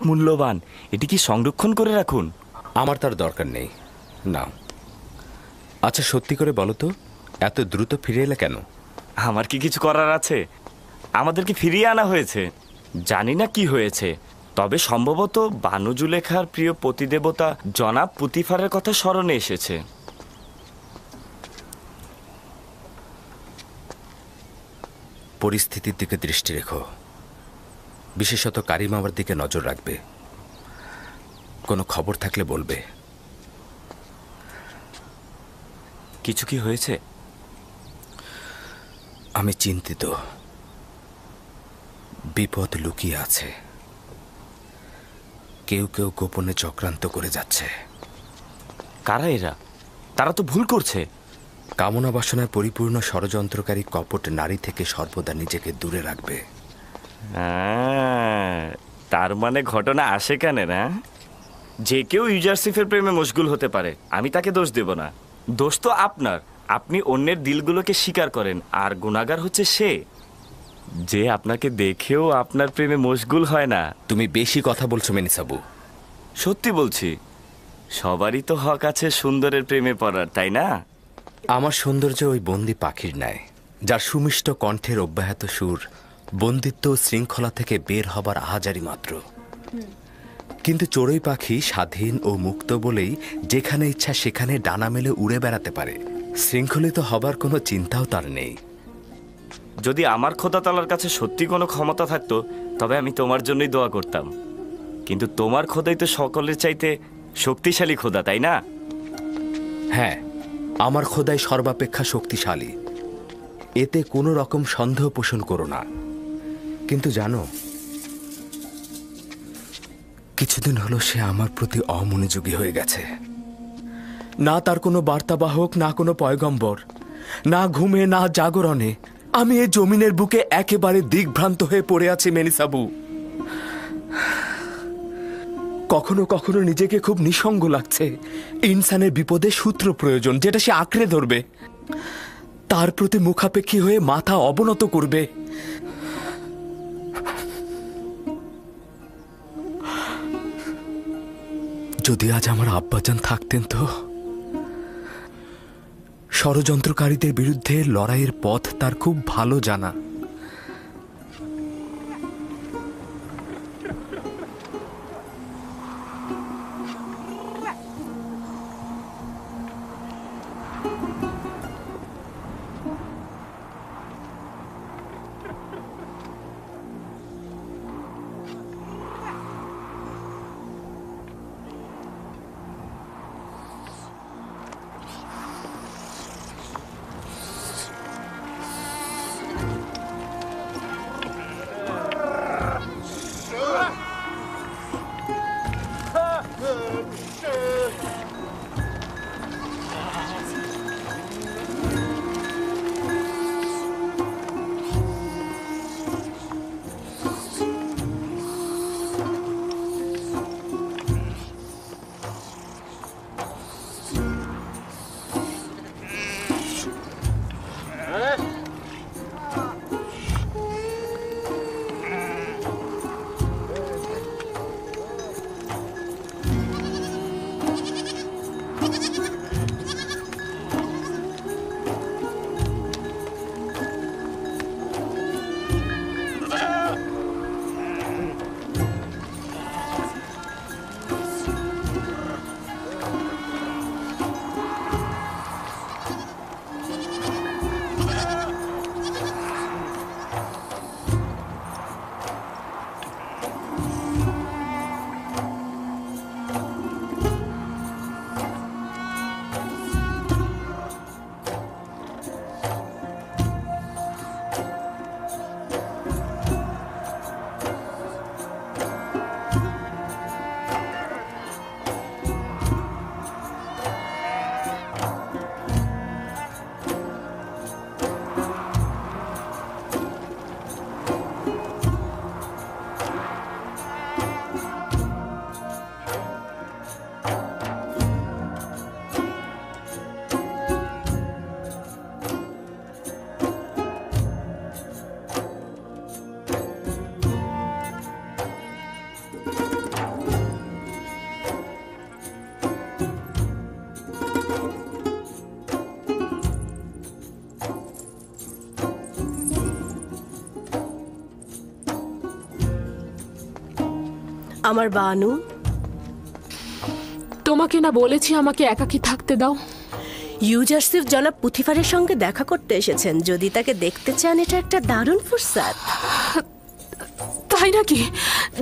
মূল্যবান, এটি কি সংরক্ষণ করে রাখুন? আমার তার দরকার নেই। না। আচ্ছা, সত্যি করে বলো তো, এত দ্রুত ফিরে এলে কেন? আমার কি কিছু করার আছে? আমাদেরকে ফিরিয়ে আনা হয়েছে। জানি না কি হয়েছে, তবে সম্ভবত বানু জুলেখার প্রিয় পতিদেবতা জনাব পুতিফারের কথা স্মরণে এসেছে। পরিস্থিতির দিকে দৃষ্টি রেখো, বিশেষত কারিমামার দিকে নজর রাখবে। কোনো খবর থাকলে বলবে। কিছু কি হয়েছে? আমি চিন্তিত। বিপদ লুকিয়ে আছে। কেউ কেউ গোপনে চক্রান্ত করে যাচ্ছে। কারা এরা? তারা তো ভুল করছে। কামনা বাসনায় পরিপূর্ণ ষড়যন্ত্রকারী কপট নারী থেকে সর্বদা নিজেকে দূরে রাখবে। তার মানে ঘটনা আসে কেন না? যে কেউ ইউজারসিফের প্রেমে মশগুল হতে পারে, আমি তাকে দোষ দেব না। দোষ তো আপনার। আপনি অন্যের দিলগুলোকে স্বীকার করেন, আর গুনাহগার হচ্ছে সে যে আপনাকে দেখেও আপনার প্রেমে মশগুল হয় না। তুমি বেশি কথা বলছো মেনিসাবু। সত্যি বলছি, সবারই তো হক আছে সুন্দরের প্রেমে পড়ার, তাই না? আমার সৌন্দর্য ওই বন্দি পাখির ন্যায়, যার সুমিষ্ট কণ্ঠের অব্যাহত সুর বন্দিত্ব ও শৃঙ্খলা থেকে বের হবার আহাজারি মাত্র। কিন্তু চড়ুই পাখি স্বাধীন ও মুক্ত বলেই যেখানে ইচ্ছা সেখানে ডানা মেলে উড়ে বেড়াতে পারে। শৃঙ্খলিত হবার কোনো চিন্তাও তার নেই। যদি আমার খোদা তাআলার কাছে সত্যি কোনো ক্ষমতা থাকতো, তবে আমি তোমার জন্যই দোয়া করতাম। কিন্তু তোমার খোদাই তো সকলের চাইতে শক্তিশালী খোদা, তাই না? হ্যাঁ, আমার খোদাই সর্বাপেক্ষা শক্তিশালী, এতে কোনো রকম সন্দেহ পোষণ করো না। কিন্তু জানো, কিছুদিন হলো সে আমার প্রতি অমনোযোগী হয়ে গেছে। না তার কোনো বার্তাবাহক, না কোনো পয়গম্বর, না ঘুমে না জাগরণে। আমি এই জমিনের বুকে একেবারে দিগ্ভ্রান্ত হয়ে পড়ে আছি মেনিসাবু। কখনো কখনো নিজেকে খুব নিঃসঙ্গ লাগছে। ইনসানের বিপদে সূত্র প্রয়োজন, যেটা সে আঁকড়ে ধরবে, তার প্রতি মুখাপেক্ষী হয়ে মাথা অবনত করবে। যদি আজ আমার আব্বাজান থাকতেন তো। ষড়যন্ত্রকারীদের বিরুদ্ধে লড়াইয়ের পথ তার খুব ভালো জানা। আমার বানু, তোমাকে না বলেছি আমাকে একাকী থাকতে দাও? ইউজারসিফ জনাব পুথিফারের সঙ্গে দেখা করতে এসেছেন। যদি তাকে দেখতে চান, এটা একটা দারুণ ফুরসাত। তাই নাকি?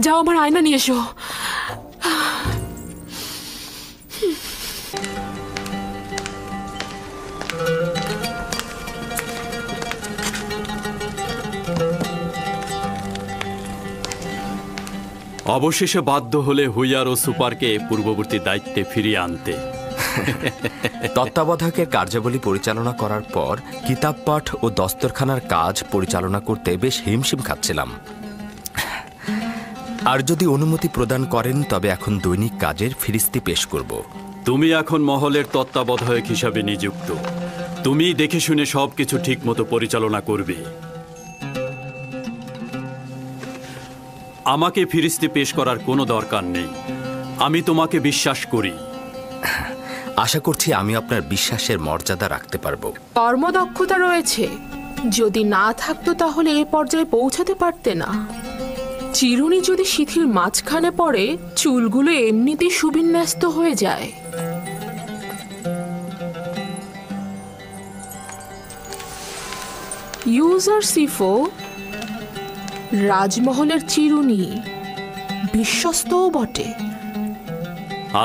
যাও, আমার আয়না নিয়ে এসো। অবশেষে বাধ্য হলে হুইয়ার ও সুপারকে পূর্ববর্তী দায়িত্বে ফিরিয়ে আনতে। তত্ত্বাবধায়কের কার্যাবলী পরিচালনা করার পর কিতাব পাঠ ও দস্তরখানার কাজ পরিচালনা করতে বেশ হিমশিম খাচ্ছিলাম। আর যদি অনুমতি প্রদান করেন তবে এখন দৈনিক কাজের ফিরিস্তি পেশ করব। তুমি এখন মহলের তত্ত্বাবধায়ক হিসাবে নিযুক্ত। তুমি দেখে শুনে সবকিছু ঠিক মতো পরিচালনা করবে। আমাকে ফিরিস্তি পেশ করার কোনো দরকার নেই। আমি তোমাকে বিশ্বাস করি। আশা করছি আমি আপনার বিশ্বাসের মর্যাদা রাখতে পারবো। কর্মদক্ষতা রয়েছে। যদি না থাকতো তাহলে এ পর্যায়ে পৌঁছাতে পারতে না। চিরুনি যদি শিথির মাঝখানে পড়ে, চুলগুলো এমনিতেই সুবিন্যস্ত হয়ে যায়। ইউজারসিফও রাজমহলের চিরুনি, বিশ্বস্তও বটে।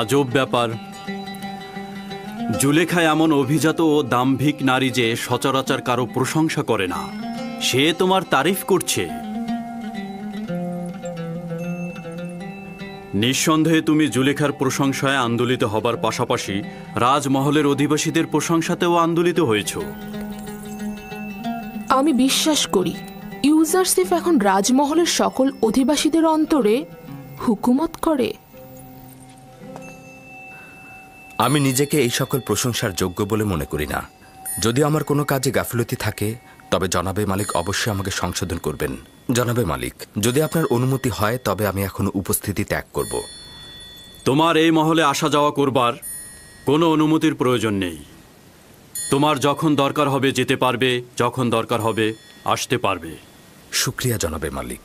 আজব ব্যাপার। জুলেখা এমন অভিজাত ও দাম্ভিক নারী যে সচরাচর কারো প্রশংসা করে না। সে তোমার তারিফ করছে। নিঃসন্দেহে তুমি জুলেখার প্রশংসায় আন্দোলিত হবার পাশাপাশি রাজমহলের অধিবাসীদের প্রশংসাতেও আন্দোলিত হয়েছ। আমি বিশ্বাস করি ইউজারসিফ এখন রাজমহলের সকল অধিবাসীদের অন্তরে হুকুমত করে। আমি নিজেকে এই সকল প্রশংসার যোগ্য বলে মনে করি না। যদি আমার কোনো কাজে গাফিলতি থাকে তবে জনাবে মালিক অবশ্যই আমাকে সংশোধন করবেন। জনাবে মালিক, যদি আপনার অনুমতি হয় তবে আমি এখন উপস্থিতি ত্যাগ করব। তোমার এই মহলে আসা যাওয়া করবার কোনো অনুমতির প্রয়োজন নেই। তোমার যখন দরকার হবে যেতে পারবে, যখন দরকার হবে আসতে পারবে। শুক্রিয়া জনাবে মালিক।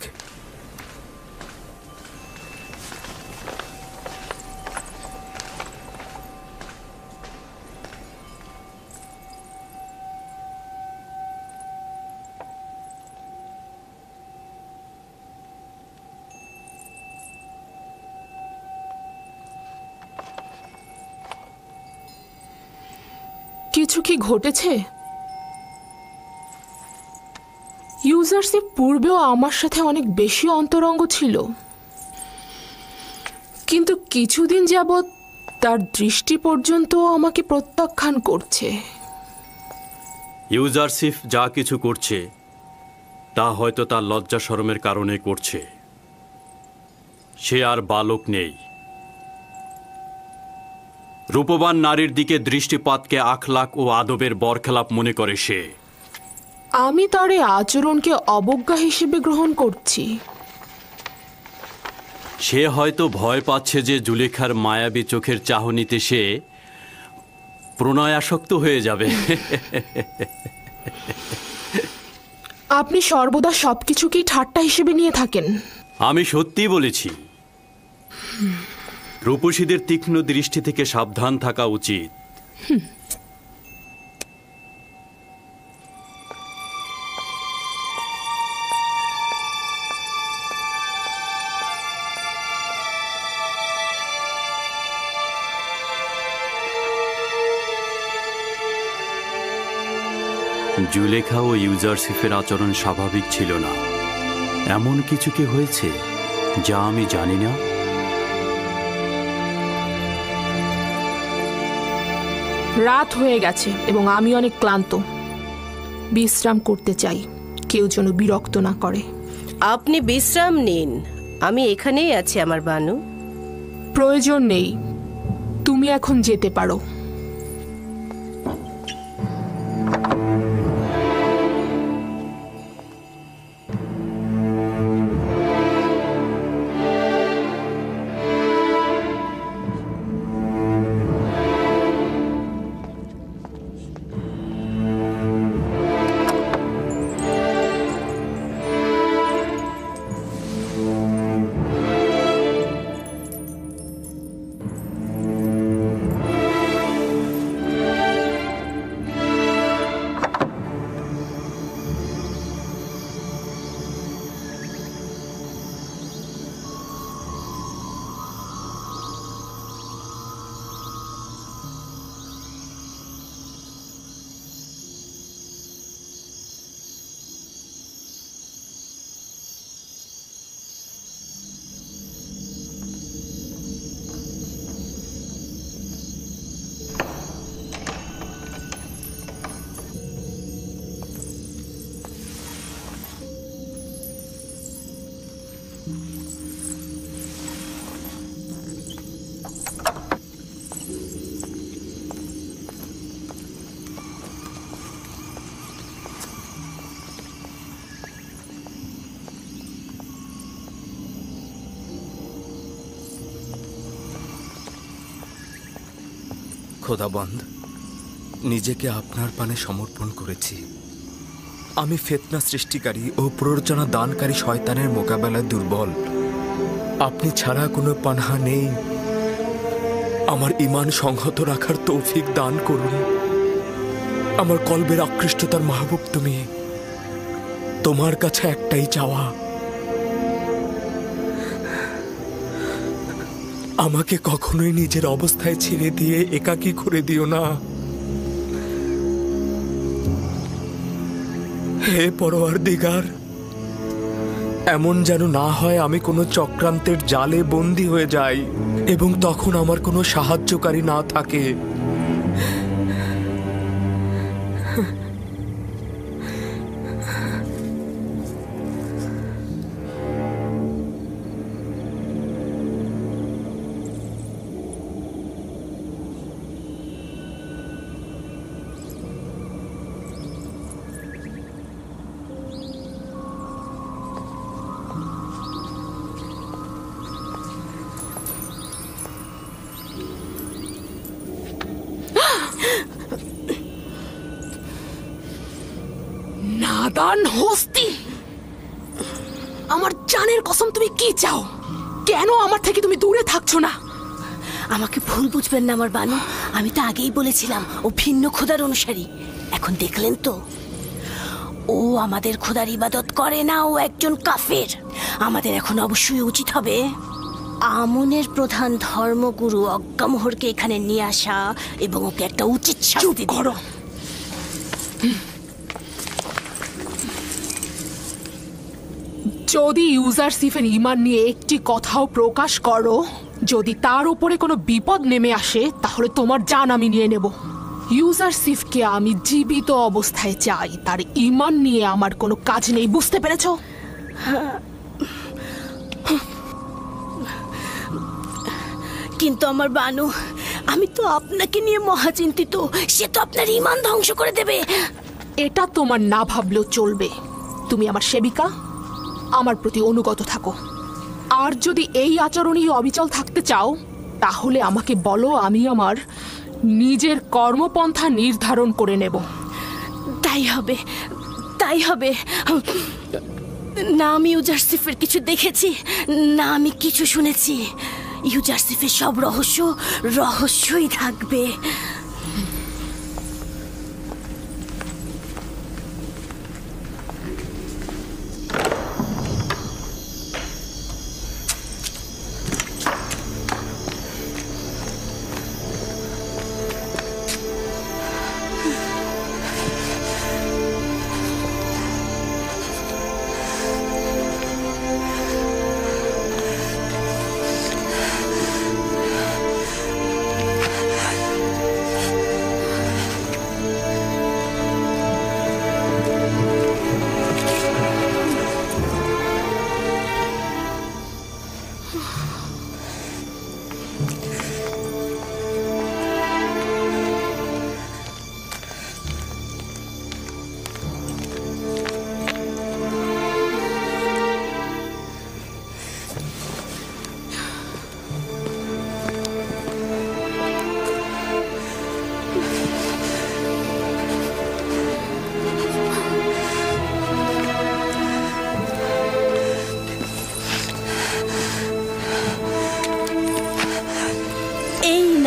কিছু কি ঘটেছে? ইউজারসিফ পূর্বেও আমার সাথে অনেক বেশি অন্তরঙ্গ ছিল, কিন্তু কিছুদিন যাবৎ তার দৃষ্টি পর্যন্ত আমাকে প্রত্যাখ্যান করছে। ইউজারসিফ যা কিছু করছে তা হয়তো তার লজ্জা শরমের কারণে করছে। সে আর বালক নেই। রূপবান নারীর দিকে দৃষ্টিপাতকে আখলাক ও আদবের বরখেলাপ মনে করে সে। আমি তার এই আচরণকে অবজ্ঞা হিসেবে গ্রহণ করছি। সে হয়তো ভয় পাচ্ছে যে জুলেখার মায়াবী চোখের চাহনিতে সে প্রণয়াসক্ত হয়ে যাবে। আপনি সর্বদা সবকিছুকেই ঠাট্টা হিসেবে নিয়ে থাকেন। আমি সত্যিই বলেছি। রূপসীদের তীক্ষ্ণ দৃষ্টি থেকে সাবধান থাকা উচিত। জুলেখা ও ইউজারসিফের আচরণ স্বাভাবিক ছিল না। এমন কিছু কি হয়েছে যা আমি জানি না? রাত হয়ে গেছে এবং আমি অনেক ক্লান্ত। বিশ্রাম করতে চাই, কেউ যেন বিরক্ত না করে। আপনি বিশ্রাম নিন, আমি এখানেই আছি আমার বানু। প্রয়োজন নেই, তুমি এখন যেতে পারো। খোদাবন্দ, নিজেকে আপনার পানে সমর্পণ করেছি। আমি ফিতনা সৃষ্টিকারী ও প্ররোচনা দানকারী শয়তানের মোকাবেলায় দুর্বল। আপনি ছাড়া কোনো পানাহা নেই। আমার ঈমান সংহত রাখার তৌফিক দান করুন। আমার কলবের আকৃষ্টতার মাহবুব তুমি। তোমার কাছে একটাই চাওয়া, আমাকে কখনোই নিজের অবস্থায় ছেড়ে দিয়ে একাকী করে দিও না। হে পরওয়ারদিগার, এমন যেন না হয় আমি কোনো চক্রান্তের জালে বন্দী হয়ে যাই এবং তখন আমার কোনো সাহায্যকারী না থাকে। নাদান হস্তি, আমার জানের কসম, তুমি কি চাও? কেন আমার থেকে তুমি দূরে থাকছো না? আমাকে ভুল বুঝবেন না আমার বানু, আমি তো আগেই বলেছিলাম ও ভিন্ন খোদার অনুসারী। এখন দেখলেন তো, ও আমাদের খোদার ইবাদত করে না, ও একজন কাফের। আমাদের এখন অবশ্যই উচিত হবে আমনের প্রধান ধর্মগুরু অজ্ঞামোহরকে এখানে নিয়ে আসা এবং ওকে একটা উচিত শাস্তি করো। যদি ইউজারসিফের ঈমান নিয়ে একটি কথাও প্রকাশ করো, যদি তার উপরে কোনো বিপদ নেমে আসে, তাহলে তোমার জান আমি নিয়ে নেব। ইউজারসিফকে আমি জীবিত অবস্থায় চাই, তার ঈমান নিয়ে আমার কোনো কাজ নেই, বুঝতে পেরেছো? কিন্তু আমার বানু, আমি তো আপনাকে নিয়ে মহাচিন্তিত। সে তো আপনার ঈমান ধ্বংস করে দেবে। এটা তোমার না ভাবলেও চলবে। তুমি আমার সেবিকা, আমার প্রতি অনুগত থাকো। আর যদি এই আচরণেই অবিচল থাকতে চাও, তাহলে আমাকে বলো, আমি আমার নিজের কর্মপন্থা নির্ধারণ করে নেব। তাই হবে, তাই হবে। না আমি ইউজারসিফের কিছু দেখেছি, না আমি কিছু শুনেছি। ইউজারসিফের সব রহস্যই থাকবে।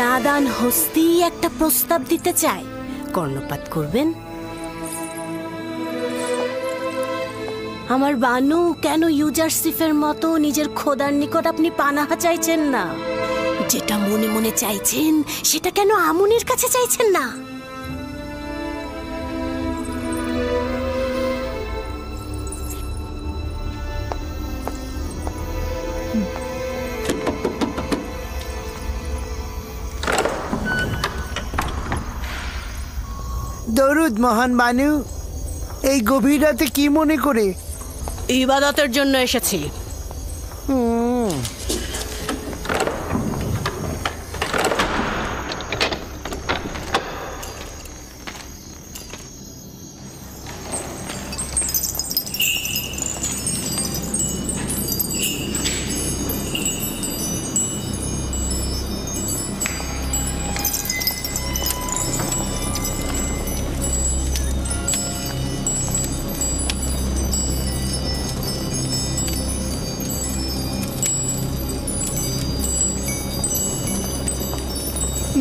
নাদান হস্তি একটা প্রস্তাব দিতে চায়, কর্ণপাত করবেন? আমার বানু, কেন ইউজারসিফের মতো নিজের খোদার নিকট আপনি পানাহা চাইছেন না? যেটা মনে মনে চাইছেন সেটা কেন আমনের কাছে চাইছেন না? দরুদ মহান বানু। এই গভীর রাতে কি মনে করে? ইবাদতের জন্য এসেছি।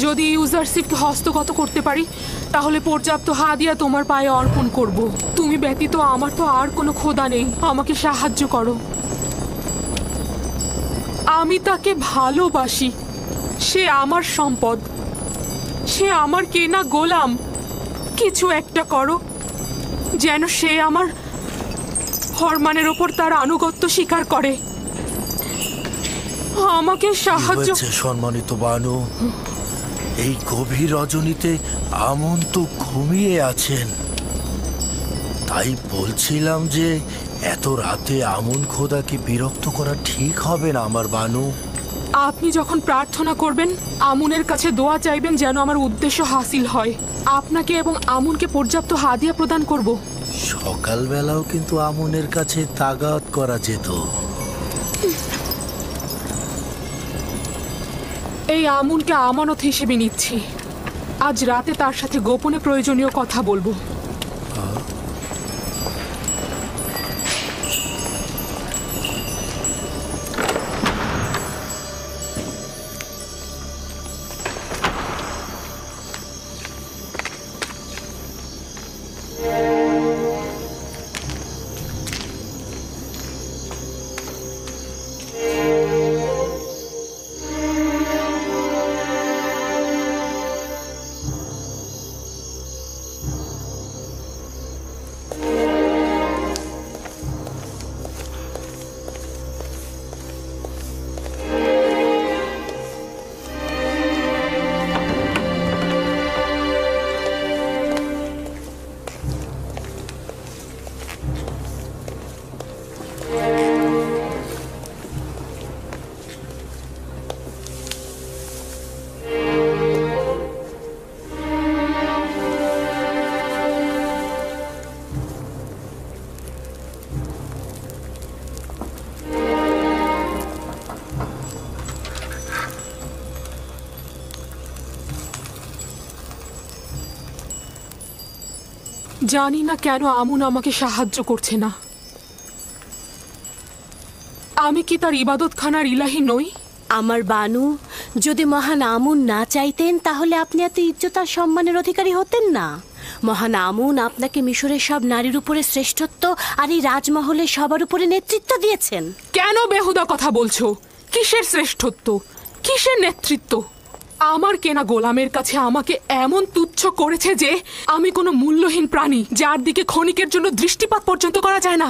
যদি ইউজারশিপকে হস্তগত করতে পারি তাহলে পর্যাপ্ত হাদিয়া তোমার পায়ে অর্পণ করব। তুমি ব্যতীত আমার তো আর কোনো খোদা নেই, আমাকে সাহায্য করো। আমি তাকে ভালোবাসি, সে আমার সম্পদ, সে আমার কেনা গোলাম। কিছু একটা করো যেন সে আমার ফরমানের ওপর তার আনুগত্য স্বীকার করে। আমাকে সাহায্য। সম্মানিত বানু, এই গভীর রজনীতে আমন তো ঘুমিয়ে আছেন, তাই বলছিলাম যে এত রাতে আমন খোদাকে বিরক্ত করা ঠিক হবে না আমার বানু। আপনি যখন প্রার্থনা করবেন আমুনের কাছে দোয়া চাইবেন যেন আমার উদ্দেশ্য হাসিল হয়। আপনাকে এবং আমুনকে পর্যাপ্ত হাদিয়া প্রদান করব। সকালবেলাও কিন্তু আমনের কাছে তাগাত করা যেত। এই আমুনকে আমানত হিসেবে নিচ্ছি। আজ রাতে তার সাথে গোপনে প্রয়োজনীয় কথা বলবো। জানি না কেন আমুন আমাকে সাহায্য করছে না। আমি কি তার ইবাদতখানার ইলাহি নই? আমার বানু, যদি মহান আমুন না চাইতেন তাহলে আপনি এত ইজ্জত আর সম্মানের অধিকারী হতেন না। মহান আমুন আপনাকে মিশরের সব নারীর উপরে শ্রেষ্ঠত্ব আর এই রাজমহলে সবার উপরে নেতৃত্ব দিয়েছেন। কেন বেহুদা কথা বলছো? কিসের শ্রেষ্ঠত্ব, কিসের নেতৃত্ব? আমার কেনা গোলামের কাছে আমাকে এমন তুচ্ছ করেছে যে আমি কোনো মূল্যহীন প্রাণী, যার দিকে ক্ষণিকের জন্য দৃষ্টিপাত পর্যন্ত করা যায় না।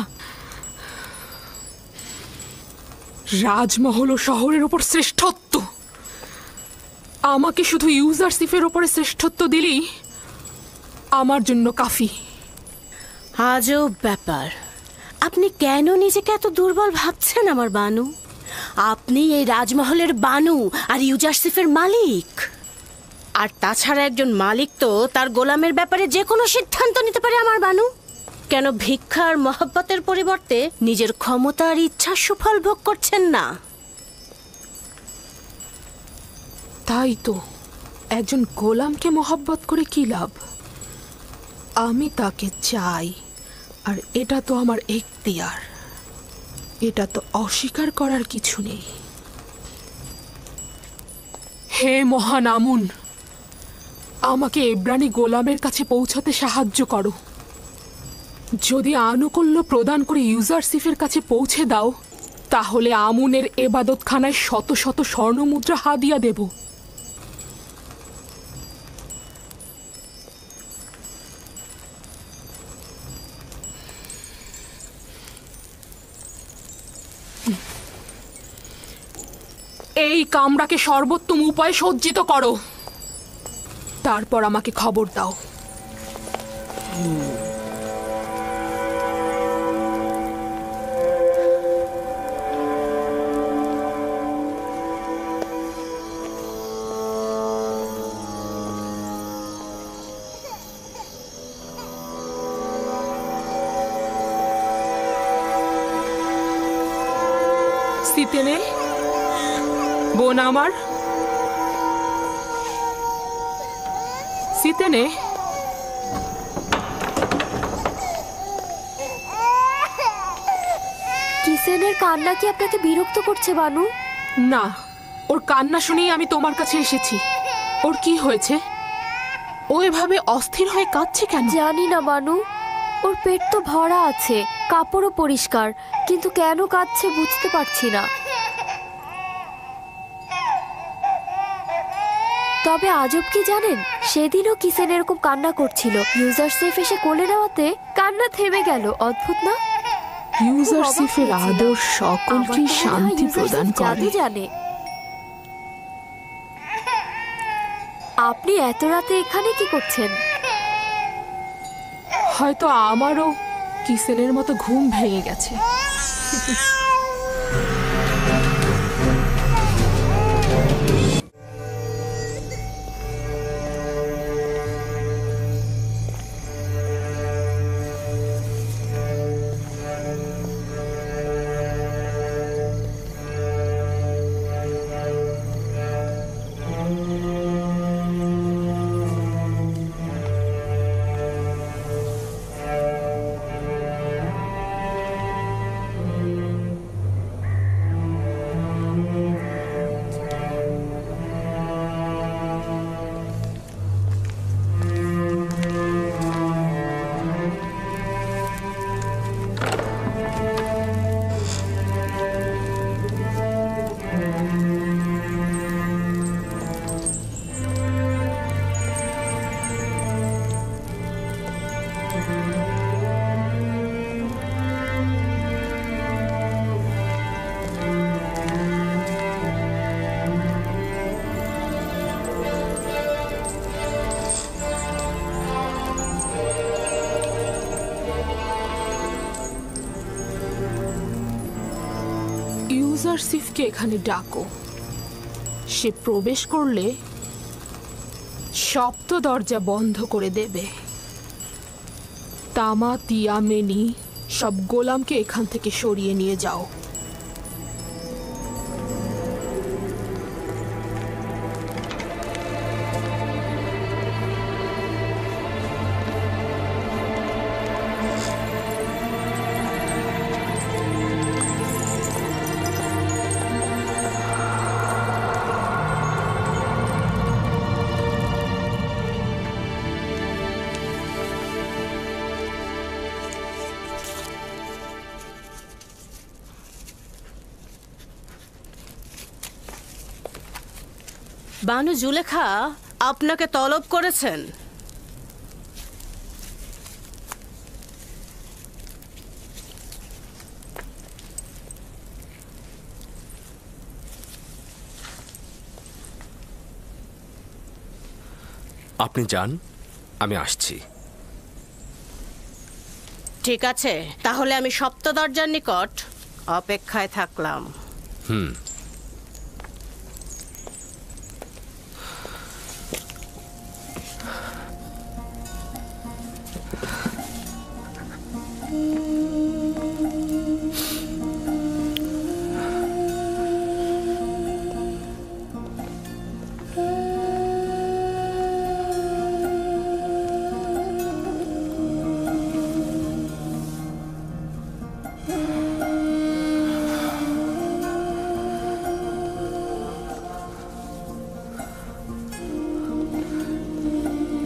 রাজমহল ও শহরের ওপর শ্রেষ্ঠত্ব, আমাকে শুধু ইউজারশিপের ওপরে শ্রেষ্ঠত্ব দিলেই আমার জন্য কাফি। আজব ব্যাপার, আপনি কেন নিজেকে এত দুর্বল ভাবছেন আমার বানু? আপনি এই রাজমহলের বানু আর ইউজারশিপের মালিক। আর তাছাড়া একজন মালিক তো তার গোলামের ব্যাপারে যে কোনো সিদ্ধান্ত নিতে পারে আমার বানু। কেন ভিক্ষা আর মহব্বতের পরিবর্তে নিজের ক্ষমতা আর ইচ্ছার সুফল ভোগ করছেন না? তাই তো, একজন গোলামকে মহব্বত করে কি লাভ? আমি তাকে চাই, আর এটা তো আমার এখতিয়ার, এটা তো অস্বীকার করার কিছু নেই। হে মহান আমুন, আমাকে এব্রানি গোলামের কাছে পৌঁছাতে সাহায্য করো। যদি আনুকূল্য প্রদান করে ইউজারশিপের কাছে পৌঁছে দাও তাহলে আমুনের এবাদতখানায় শত শত স্বর্ণমুদ্রা হাদিয়া দেব। এই কামরাকে সর্বোত্তম উপায়ে সজ্জিত করো, তারপর আমাকে খবর দাও। সিতেনে, বোন আমার, সিতেনে, কিসেনের কান্না কি আপনাকে বিরক্ত করছে বানু? না, ওর কান্না শুনেই আমি তোমার কাছে এসেছি। ওর কি হয়েছে? ও এভাবে অস্থির হয়ে কাঁদছে কেন? জানি না বানু, ওর পেট তো ভরা আছে, কাপড়ও পরিষ্কার, কিন্তু কেন কাঁদছে বুঝতে পারছি না। তবে আজব কি জানেন, সেদিনও কিসেন এরকম কান্না করছিল, ইউজারসেফ এসে কোলে নেওয়াতে কান্না থেমে গেল। অদ্ভুত না? ইউজারসিফের আদর সকলকে শান্তি প্রদান করে। জাদু জানে। আপনি এত রাতে এখানে কি করছেন? হয়তো আমারও কিসেনের মতো ঘুম ভেঙে গেছে। ইউজারসিফকে এখানে ডাকো। সে প্রবেশ করলে সপ্ত দরজা বন্ধ করে দেবে। তামা, তিয়া, মেনি সব গোলামকে এখান থেকে সরিয়ে নিয়ে যাও। বানু জুলেখা আপনাকে তলব করেছেন। আপনি যান, আমি আসছি। ঠিক আছে, তাহলে আমি সপ্ত দরজার নিকট অপেক্ষায় থাকলাম।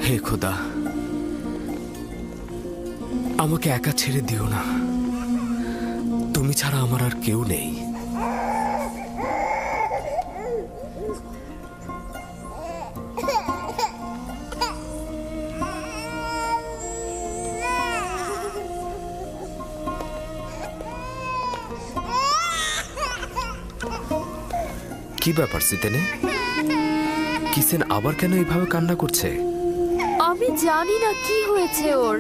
হে খোদা, আমাকে একা ছেড়ে দিও না। তুমি ছাড়া আমার আর কেউ নেই। কি ব্যাপার সিতেনে? কিসেন আবার কেন এইভাবে কান্না করছে? আমি জানি না কি হয়েছে ওর।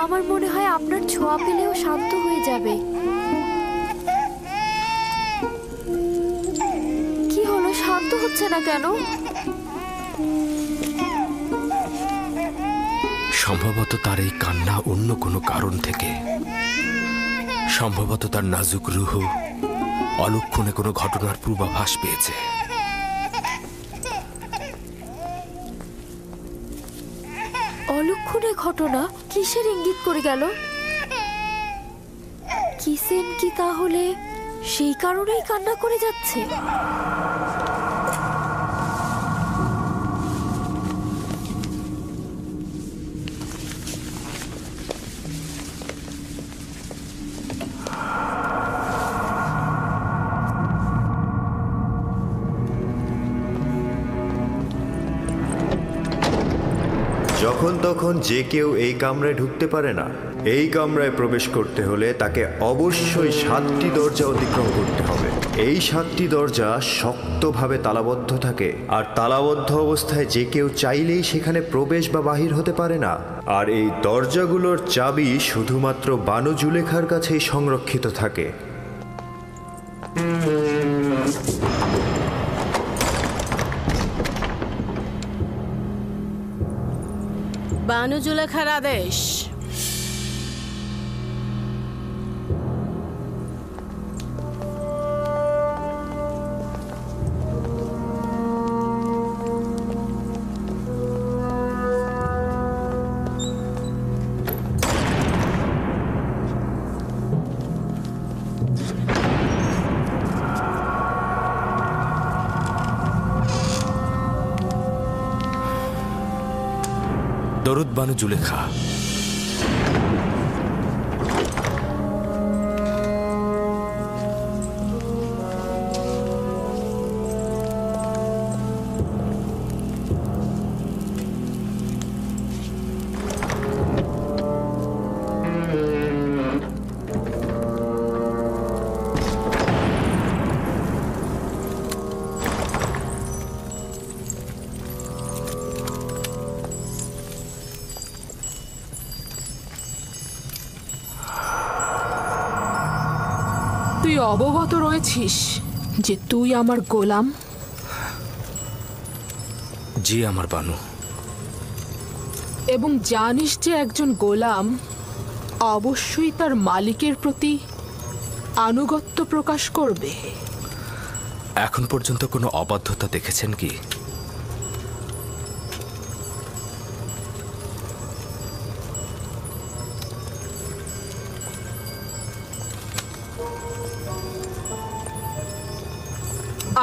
আমার মনে হয় আপনার ছোঁয়া পেলেও শান্ত হয়ে যাবে। কি হলো, শান্ত হচ্ছে না কেন? সম্ভবত তার এই কান্না অন্য কোনো কারণ থেকে। সম্ভবত তার নাজুক রুহ অলক্ষণে কোনো ঘটনার পূর্বাভাস পেয়েছে। অলক্ষণে ঘটনা? কিসের ইঙ্গিত করে গেল? কিসেন কি তাহলে সেই কারণেই কান্না করে যাচ্ছে? যখন তখন যে কেউ এই কামরায় ঢুকতে পারে না। এই কামরায় প্রবেশ করতে হলে তাকে অবশ্যই 7টি দরজা অতিক্রম করতে হবে। এই 7টি দরজা শক্তভাবে তালাবদ্ধ থাকে, আর তালাবদ্ধ অবস্থায় যে কেউ চাইলেই সেখানে প্রবেশ বা বাহির হতে পারে না। আর এই দরজাগুলোর চাবি শুধুমাত্র বানু জুলেখার কাছেই সংরক্ষিত থাকে। বানু জুলেখার আদেশ। দরুদ বানু জুলেখা। তুই অবগত রয়েছিস যে তুই আমার গোলাম? জি আমার বানু। এবং জানিস যে একজন গোলাম অবশ্যই তার মালিকের প্রতি আনুগত্য প্রকাশ করবে। এখন পর্যন্ত কোনো অবাধ্যতা দেখেছেন কি?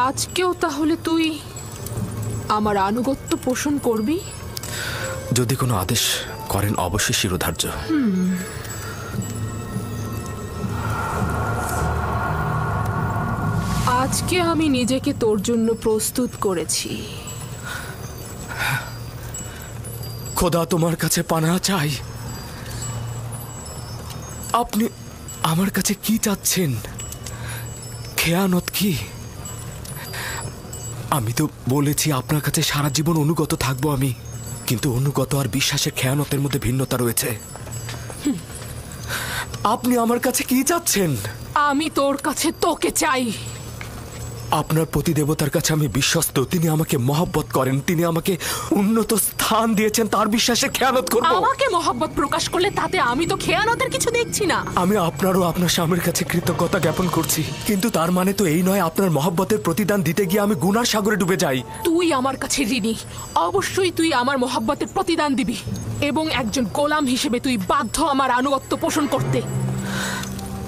আজকেও তাহলে তুই আমার আনুগত্য পোষণ করবি? যদি কোনো আদেশ করেন অবশ্যই শিরোধার্য। আজকে আমি নিজেকে তোর জন্য প্রস্তুত করেছি। খোদা তোমার কাছে পানাহ চাই। আপনি আমার কাছে কি চাচ্ছেন? খেয়ানত কি? আমি তো বলেছি আপনার কাছে সারা জীবন অনুগত থাকবো আমি, কিন্তু অনুগত আর বিশ্বাসের খেয়ানতের মধ্যে ভিন্নতা রয়েছে। আপনি আমার কাছে কি চাচ্ছেন? আমি তোর কাছে তোকে চাই। আপনার প্রতিদেবতার কাছে আমি বিশ্বস্ত। তিনি আমাকে মহব্বত করেন, তিনি আমাকে উন্নত স্থান দিয়েছেন। তার বিশ্বাসে খেয়ানত করব? আমাকে মহব্বত প্রকাশ করলে তাতে আমি তো খেয়ানতের কিছু দেখছি না। আমি আপনারও আপনার স্বামীর কাছে কৃতজ্ঞতা জ্ঞাপন করছি, কিন্তু তার মানে তো এই নয় আপনার মহব্বতের প্রতিদান দিতে গিয়ে আমি গুনার সাগরে ডুবে যাই। তুই আমার কাছে ঋণী। অবশ্যই তুই আমার মহব্বতের প্রতিদান দিবি, এবং একজন গোলাম হিসেবে তুই বাধ্য আমার আনুগত্য পোষণ করতে।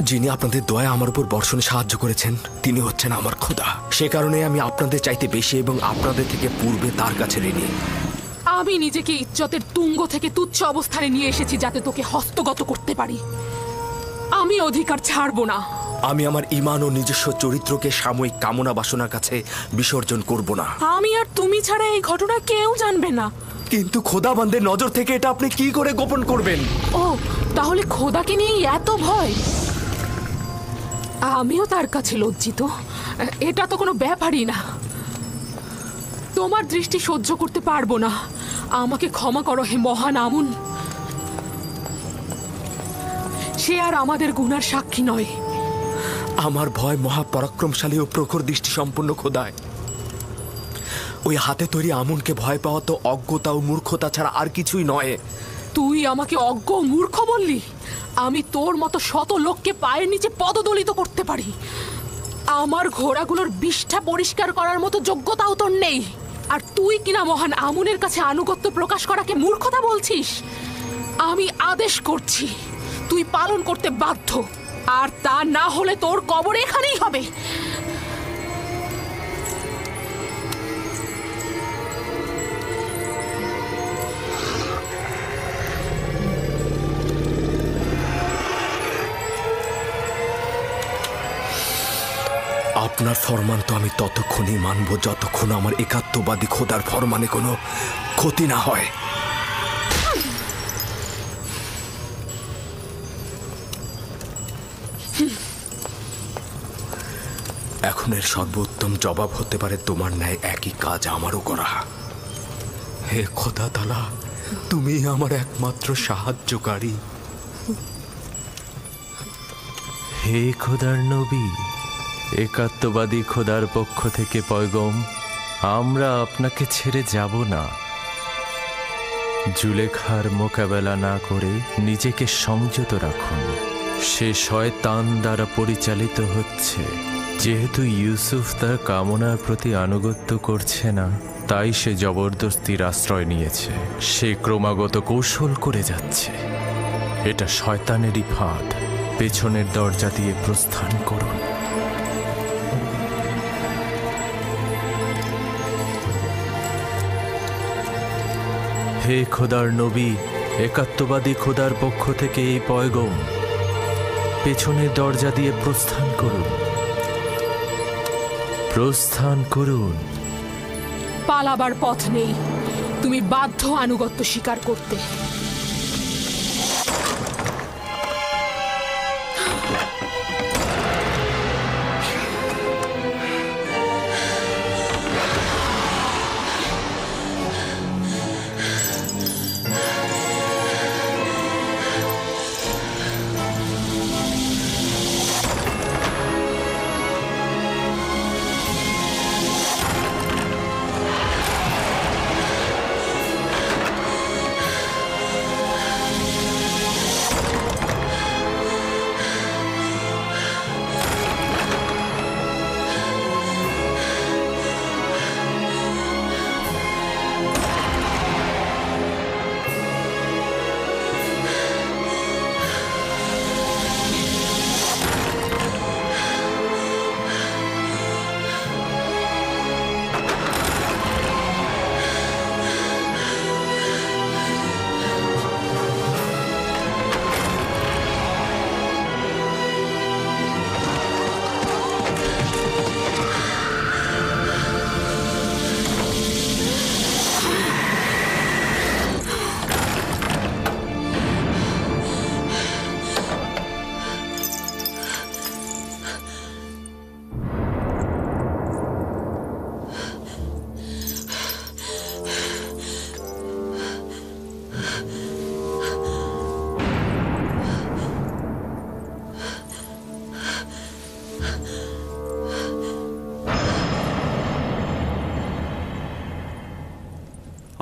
যিনি আপনাদের দয়া আমার উপর বর্ষণে সাহায্য করেছেন তিনি হচ্ছেন আমার খোদা। সে কারণে আমি আপনাদের চাইতে বেশি এবং আপনাদের থেকে পূর্বে তার কাছে ঋণী। আমি নিজেকে ইজ্জতের তুঙ্গ থেকে তুচ্ছ অবস্থানে নিয়ে এসেছি যাতে তোকে হস্তগত করতে পারি। আমি অধিকার ছাড়বো না। আমি আমার ঈমান ও নিজস্ব চরিত্রকে সাময়িক কামনা বাসনার কাছে বিসর্জন করব না। আমি আর তুমি ছাড়া এই ঘটনা কেউ জানবে না। কিন্তু খোদাবন্দের নজর থেকে এটা আপনি কি করে গোপন করবেন? ও, তাহলে খোদাকে নিয়ে এত ভয়? আমিও তার কাছে লজ্জিত। এটা তো কোনো ব্যাপারই না। তোমার দৃষ্টি সহ্য করতে পারবো না। আমাকে ক্ষমা করো হে মহান আমুন। সে আর আমাদের গুনার সাক্ষী নয়। আমার ভয় মহাপরাক্রমশালী ও প্রখর দৃষ্টি সম্পন্ন খোদায়। ওই হাতে তৈরি আমুনকে ভয় পাওয়া তো অজ্ঞতা ও মূর্খতা ছাড়া আর কিছুই নয়। তুই আমাকে অজ্ঞ মূর্খ বললি? আমি তোর মতো শত লোককে পায়ের নিচে পদদলিত করতে পারি। আমার ঘোড়াগুলোর বিষ্ঠা পরিষ্কার করার মতো যোগ্যতাও তোর নেই, আর তুই কিনা মহান আমুনের কাছে আনুগত্য প্রকাশ করাকে মূর্খতা বলছিস? আমি আদেশ করছি, তুই পালন করতে বাধ্য, আর তা না হলে তোর কবর এখানেই হবে। আপনার ফরমান তো আমি ততক্ষণই মানব যতক্ষণ আমার একাত্মবাদী খোদার ফরমানে কোনো ক্ষতি না হয়। এখন এর সর্বোত্তম জবাব হতে পারে তোমার ন্যায় একই কাজ আমারও করা। হে খোদা তাআলা, তুমি আমার একমাত্র সাহায্যকারী। হে খোদার নবী, একাত্মবাদী খোদার পক্ষ থেকে পয়গম, আমরা আপনাকে ছেড়ে যাব না। জুলেখার মোকাবেলা না করে নিজেকে সংযত রাখুন। সে শয়তান দ্বারা পরিচালিত হচ্ছে। যেহেতু ইউসুফ তার কামনার প্রতি আনুগত্য করছে না, তাই সে জবরদস্তির আশ্রয় নিয়েছে। সে ক্রমাগত কৌশল করে যাচ্ছে। এটা শয়তানেরই ফাঁদ। পেছনের দরজা দিয়ে প্রস্থান করুন। হে খোদার নবী, একাত্মবাদী খোদার পক্ষ থেকে এই পয়গম, পেছনের দরজা দিয়ে প্রস্থান করুন। প্রস্থান করুন। পালাবার পথ নেই, তুমি বাধ্য আনুগত্য স্বীকার করতে।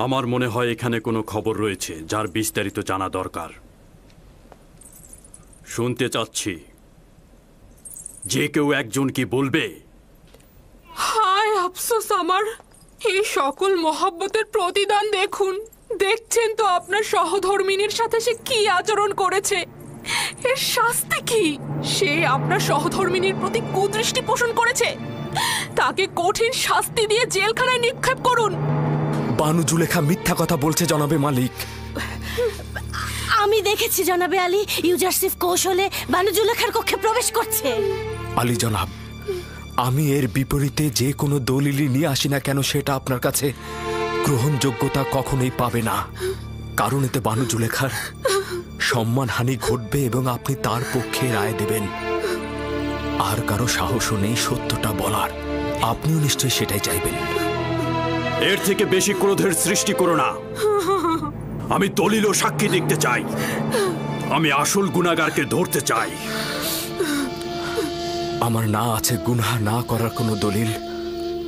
আমার মনে হয় এখানে কোনো খবর রয়েছে যার বিস্তারিত জানা দরকার। শুনতে চাচ্ছি, যে কেউ একজন কি বলবে? হায় আফসোস আমার, এই সকল মহব্বতের প্রতিদান দেখুন। দেখছেন তো আপনার সহধর্মিনীর সাথে সে কি আচরণ করেছে। এর শাস্তি কি? সে আপনার সহধর্মিনীর প্রতি কুদৃষ্টি পোষণ করেছে। তাকে কঠিন শাস্তি দিয়ে জেলখানায় নিক্ষেপ করুন। বানু জুলেখা মিথ্যা কথা বলছে জনাবে মালিক। আমি দেখেছি জনাবে আলী, ইউজারসিফ কৌশলে বানু জুলেখার কক্ষে প্রবেশ করছে। আলী জনাব, আমি এর বিপরীতে যে কোনো দলিলই নিয়ে আসি না কেন, সেটা আপনার কাছে গ্রহণযোগ্যতা কখনোই পাবে না। কারণ এতে বানু জুলেখার সম্মানহানি ঘটবে এবং আপনি তার পক্ষে রায় দেবেন। আর কারো সাহসও নেই সত্যটা বলার। আপনিও নিশ্চয়ই সেটাই চাইবেন। এর থেকে বেশি ক্রোধের সৃষ্টি করো না। আমি দলিল ও সাক্ষী দেখতে চাই। আমি আসল গুনাহগারকে ধরতে চাই। আমার না আছে গুনাহ না করার কোনো দলিল,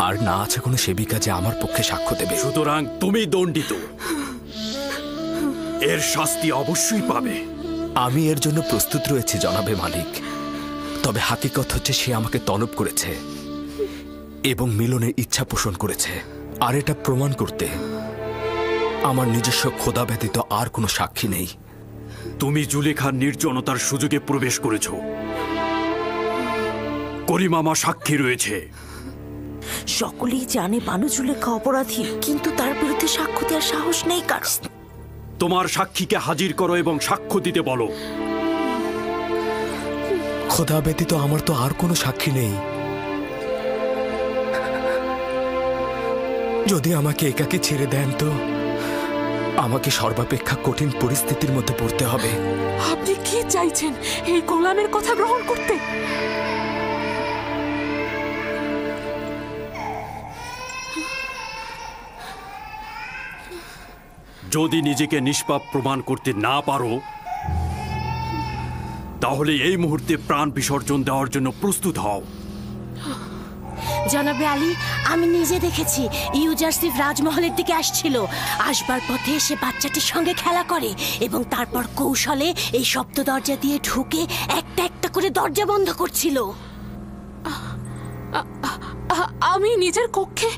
আর না আছে কোনো সেবিকা যে আমার পক্ষে সাক্ষ্য দেবে। সুতরাং তুমি দণ্ডিত। এর শাস্তি অবশ্যই পাবে। আমি এর জন্য প্রস্তুত রয়েছি জনাবে মালিক। তবে হাকিকত হচ্ছে সে আমাকে তলব করেছে এবং মিলনের ইচ্ছা পোষণ করেছে। আর এটা প্রমাণ করতে আমার নিজস্ব খোদা ব্যতীত আর কোনো সাক্ষী নেই। তুমি জুলেখার নির্জনতার সুযোগে প্রবেশ করেছ। করিমামা সাক্ষী রয়েছে। সকলেই জানে বানু জুলেখা অপরাধী, কিন্তু তার বিরুদ্ধে সাক্ষ্য দেওয়ার সাহস নেই কারো। তোমার সাক্ষীকে হাজির করো এবং সাক্ষ্য দিতে বলো। খোদা ব্যতীত আমার তো আর কোনো সাক্ষী নেই। যদি আমাকে একাকে ছেড়ে দেন তো আমাকে সর্বাপেক্ষা কঠিন পরিস্থিতির মধ্যে পড়তে হবে। আপনি কি চাইছেন, এই গোলামের কথা গ্রহণ করতে? যদি নিজেকে নিষ্পাপ প্রমাণ করতে না পারো তাহলে এই মুহূর্তে প্রাণ বিসর্জন দেওয়ার জন্য প্রস্তুত হও। জনাবে আলী, আমি নিজে দেখেছি ইউজারসিফ রাজমহলের দিকে আসছিল। আসবার পথে সে বাচ্চাটির সঙ্গে খেলা করে এবং তারপর কৌশলে এই সপ্ত দরজা দিয়ে ঢুকে একটা একটা করে দরজা বন্ধ করছিল। আমি নিজের কক্ষে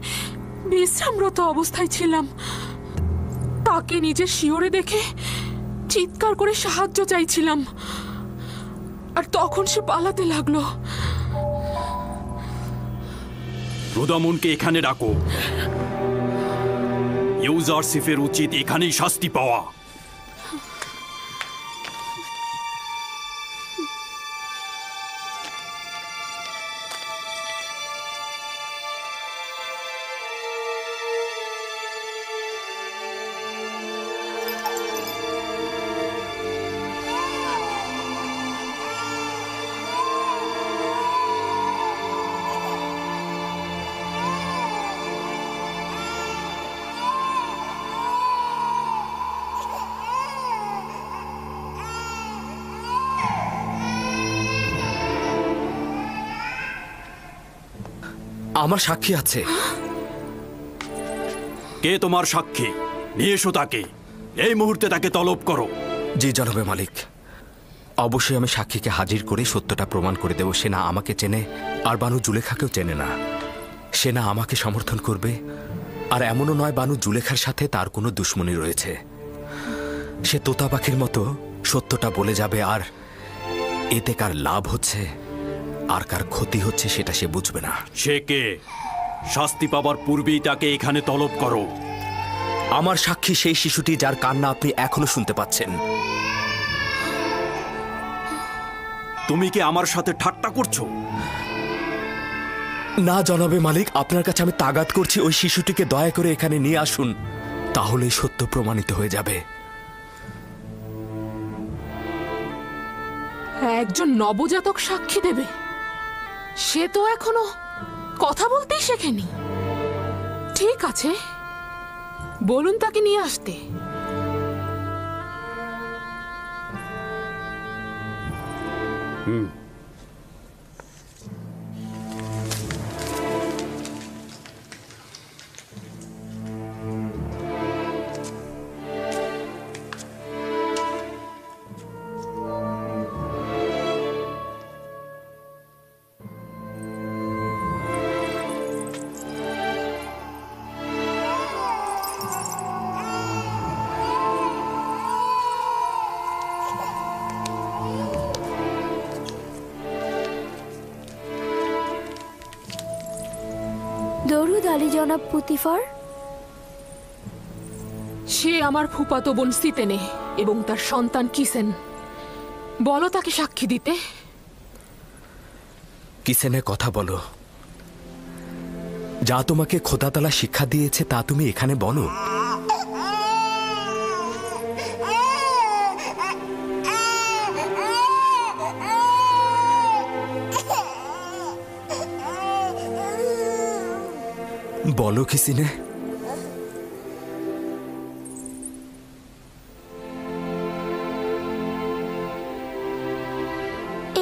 বিশ্রামরত অবস্থায় ছিলাম। তাকে নিজের শিয়রে দেখে চিৎকার করে সাহায্য চাইছিলাম, আর তখন সে পালাতে লাগলো। রুদামুনকে এখানে ডাকো। ইউজারসিফের উচিত এখানেই শাস্তি পাওয়া। আমার সাক্ষী আছে। কে তোমার সাক্ষী? নিয়ে এসো তাকে। এই মুহূর্তে তাকে তলব করো। জি জনাবে মালিক, অবশ্যই আমি সাক্ষীকে হাজির করে সত্যটা প্রমাণ করে দেব। সে না আমাকে চেনে, আর বানু জুলেখাকেও চেনে না। সে না আমাকে সমর্থন করবে, আর এমনও নয় বানু জুলেখার সাথে তার কোনো দুশ্মনী রয়েছে। সে তোতা পাখির মতো সত্যটা বলে যাবে, আর এতে কার লাভ হচ্ছে আর কার ক্ষতি হচ্ছে সেটা সে বুঝবে না। সে কে? শাস্তি পাবার পূর্বেই তাকে এখানে তলব করো। আমার সাক্ষী সেই শিশুটি যার কান্না আপনি এখনো শুনতে পাচ্ছেন। তুমি কি আমার সাথে ঠাট্টা করছো? না জনাবে মালিক, আপনার কাছে আমি তাগাদ করছি, ওই শিশুটিকে দয়া করে এখানে নিয়ে আসুন, তাহলেই সত্য প্রমাণিত হয়ে যাবে। একজন নবজাতক সাক্ষী দেবে? সে তো এখনো কথা বলতেই শেখেনি। ঠিক আছে, বলুন তাকে নিয়ে আসতে। দরুদ আলী জনাব পুতিফার। সে আমার ফুফাতো বোন সিতেনে এবং তার সন্তান কিসেন। বলো তাকে সাক্ষী দিতে। কিসেনে কথা বলো। যা তোমাকে খোদাতালা শিক্ষা দিয়েছে তা তুমি এখানে বলো। বলো কিসিনে।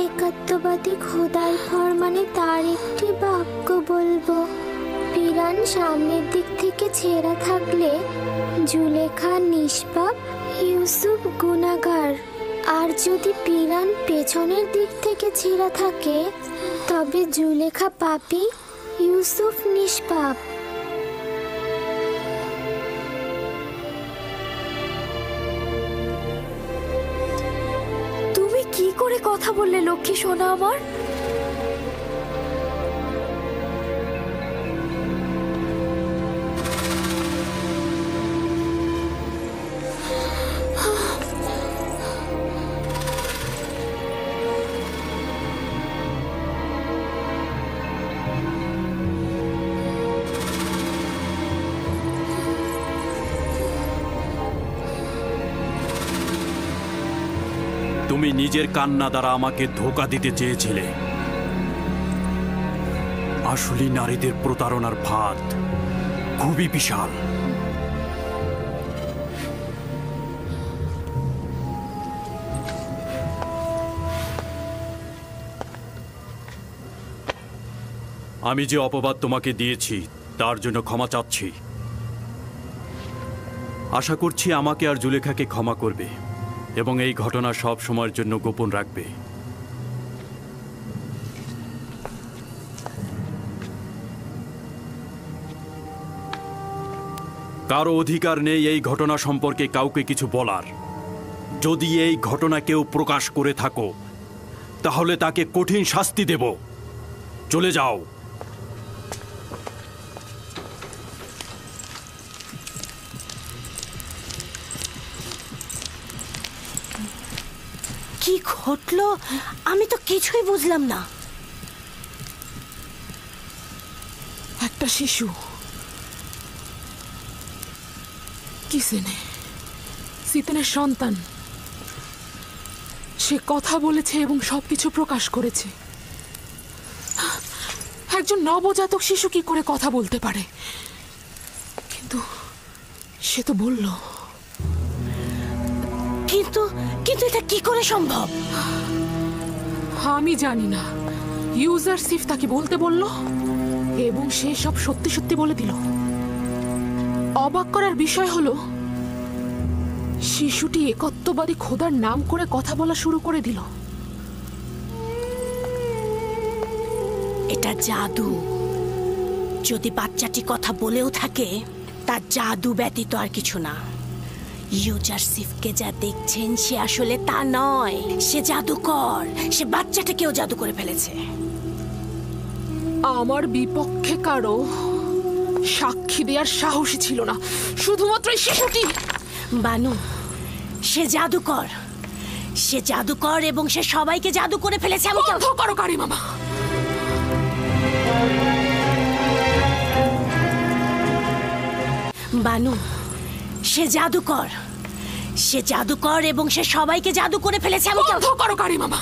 একাত্মবাদী খোদার ফরমানে তার একটি বাক্য বলবো। পিরান সামনের দিক থেকে ছেঁড়া থাকলে জুলেখা নিষ্পাপ, ইউসুফ গুনাহগার। আর যদি পিরান পেছনের দিক থেকে ছেঁড়া থাকে তবে জুলেখা পাপী, ইউসুফ নিষ্পাপ। তুমি কি করে কথা বললে লক্ষ্মী সোনা আমার? তুমি নিজের কান্না দ্বারা আমাকে ধোঁকা দিতে চেয়েছিলে। আসলে নারীদের প্রতারণার ফাঁদ খুবই বিশাল। আমি যে অপবাদ তোমাকে দিয়েছি তার জন্য ক্ষমা চাচ্ছি। আশা করছি আমাকে আর জুলেখাকে ক্ষমা করবে এবং এই ঘটনা সব সময়ের জন্য গোপন রাখবে। কারো অধিকার নেই এই ঘটনা সম্পর্কে কাউকে কিছু বলার। যদি এই ঘটনা কেউ প্রকাশ করে থাকো তাহলে তাকে কঠিন শাস্তি দেব। চলে যাও। কি ঘটলো আমি তো কিছুই বুঝলাম না। একটা শিশু সিতেনের সন্তান, সে কথা বলেছে এবং সবকিছু প্রকাশ করেছে। একজন নবজাতক শিশু কি করে কথা বলতে পারে? কিন্তু সে তো বলল। কিন্তু কিন্তু এটা কি করে সম্ভব? আমি জানি না। ইউজারসিফ তাকে বলতে বলল এবং সে সব সত্যি সত্যি বলে দিল। অবাক করার বিষয় হলো শিশুটি একত্ববাদী খোদার নাম করে কথা বলা শুরু করে দিল। এটা জাদু। যদি বাচ্চাটি কথা বলেও থাকে তার জাদু ব্যতীত আর কিছু না। ইউজারসিফকে যা দেখছেন সে আসলে তা নয়, সে জাদুকর। সে বাচ্চাটাকেও জাদু করে ফেলেছে। আমার বিপক্ষে কারো সাক্ষী দেওয়ার সাহসী ছিল না, শুধুমাত্র এই শিশুটি। বানু, সে জাদুকর। সে জাদুকর এবং সে সবাইকে জাদু করে ফেলেছে। আমি বন্ধ করো কারি মামা। বানু, সে জাদুকর। সে জাদুকর এবং সে সবাইকে জাদু করে ফেলেছে। আমি বন্ধ করো কারি মামা।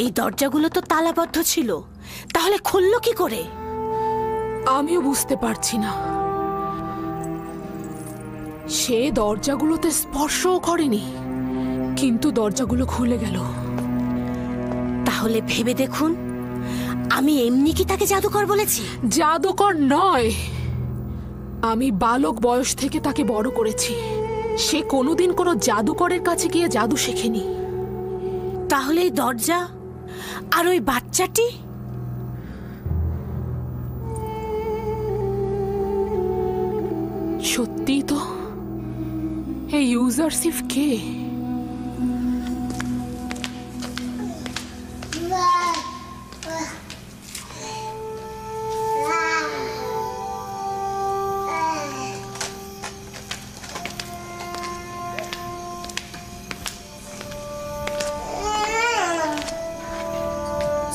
এই দরজাগুলো তো তালাবদ্ধ ছিল, তাহলে খুললো কি করে? আমিও বুঝতে পারছি না। সে দরজাগুলোতে স্পর্শও করেনি, কিন্তু দরজাগুলো খুলে গেল। তাহলে ভেবে দেখুন, আমি এমনি কি তাকে জাদুকর বলেছি? জাদুকর নয়, আমি বালক বয়স থেকে তাকে বড় করেছি। সে কোনোদিন কোনো জাদুকরের কাছে গিয়ে জাদু শেখেনি। তাহলে এই দরজা আর ওই বাচ্চাটি? সত্যি তো, এই ইউজারসিফ কে?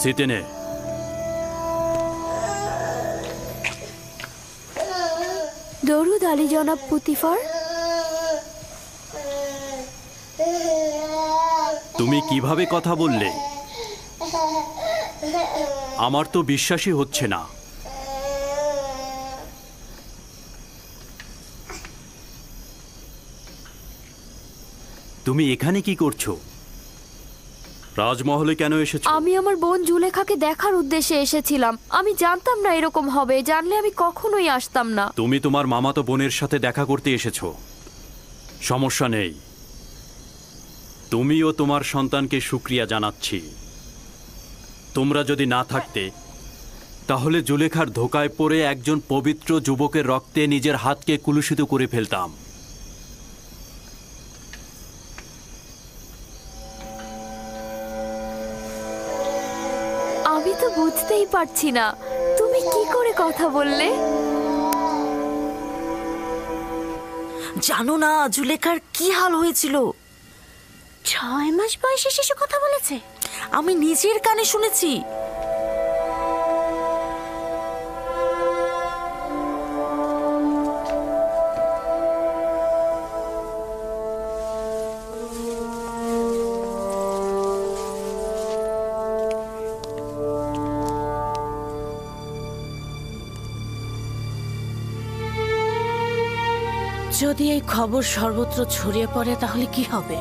সিতেনে, দরুদ আলী জনাব পুতিফার। তুমি কিভাবে কথা বললে? আমার তো বিশ্বাসই হচ্ছে না। তুমি এখানে কি করছো? রাজমহলে কেন এসেছো? আমি আমার বোন জুলেখাকে দেখার উদ্দেশ্যে এসেছিলাম। আমি জানতাম না এরকম হবে, জানলে আমি কখনোই আসতাম না। তুমি তোমার মামাতো বোনের সাথে দেখা করতে এসেছো, সমস্যা নেই। তুমি ও তোমার সন্তানকে শুকরিয়া জানাচ্ছি। তোমরা যদি না থাকতে তাহলে জুলেখার ধোকায় পড়ে একজন পবিত্র যুবকের রক্তে নিজের হাতকে কুলুষিত করে ফেলতাম। আমি তো বুঝতেই পারছি না তুমি কি করে কথা বললে। জানো না জুলেখার কি হাল হয়েছিল? 6 মাস বয়সে শিশু কথা বলেছে, আমি নিজের কানে শুনেছি। যদি এই খবর সর্বত্র ছড়িয়ে পড়ে তাহলে কি হবে?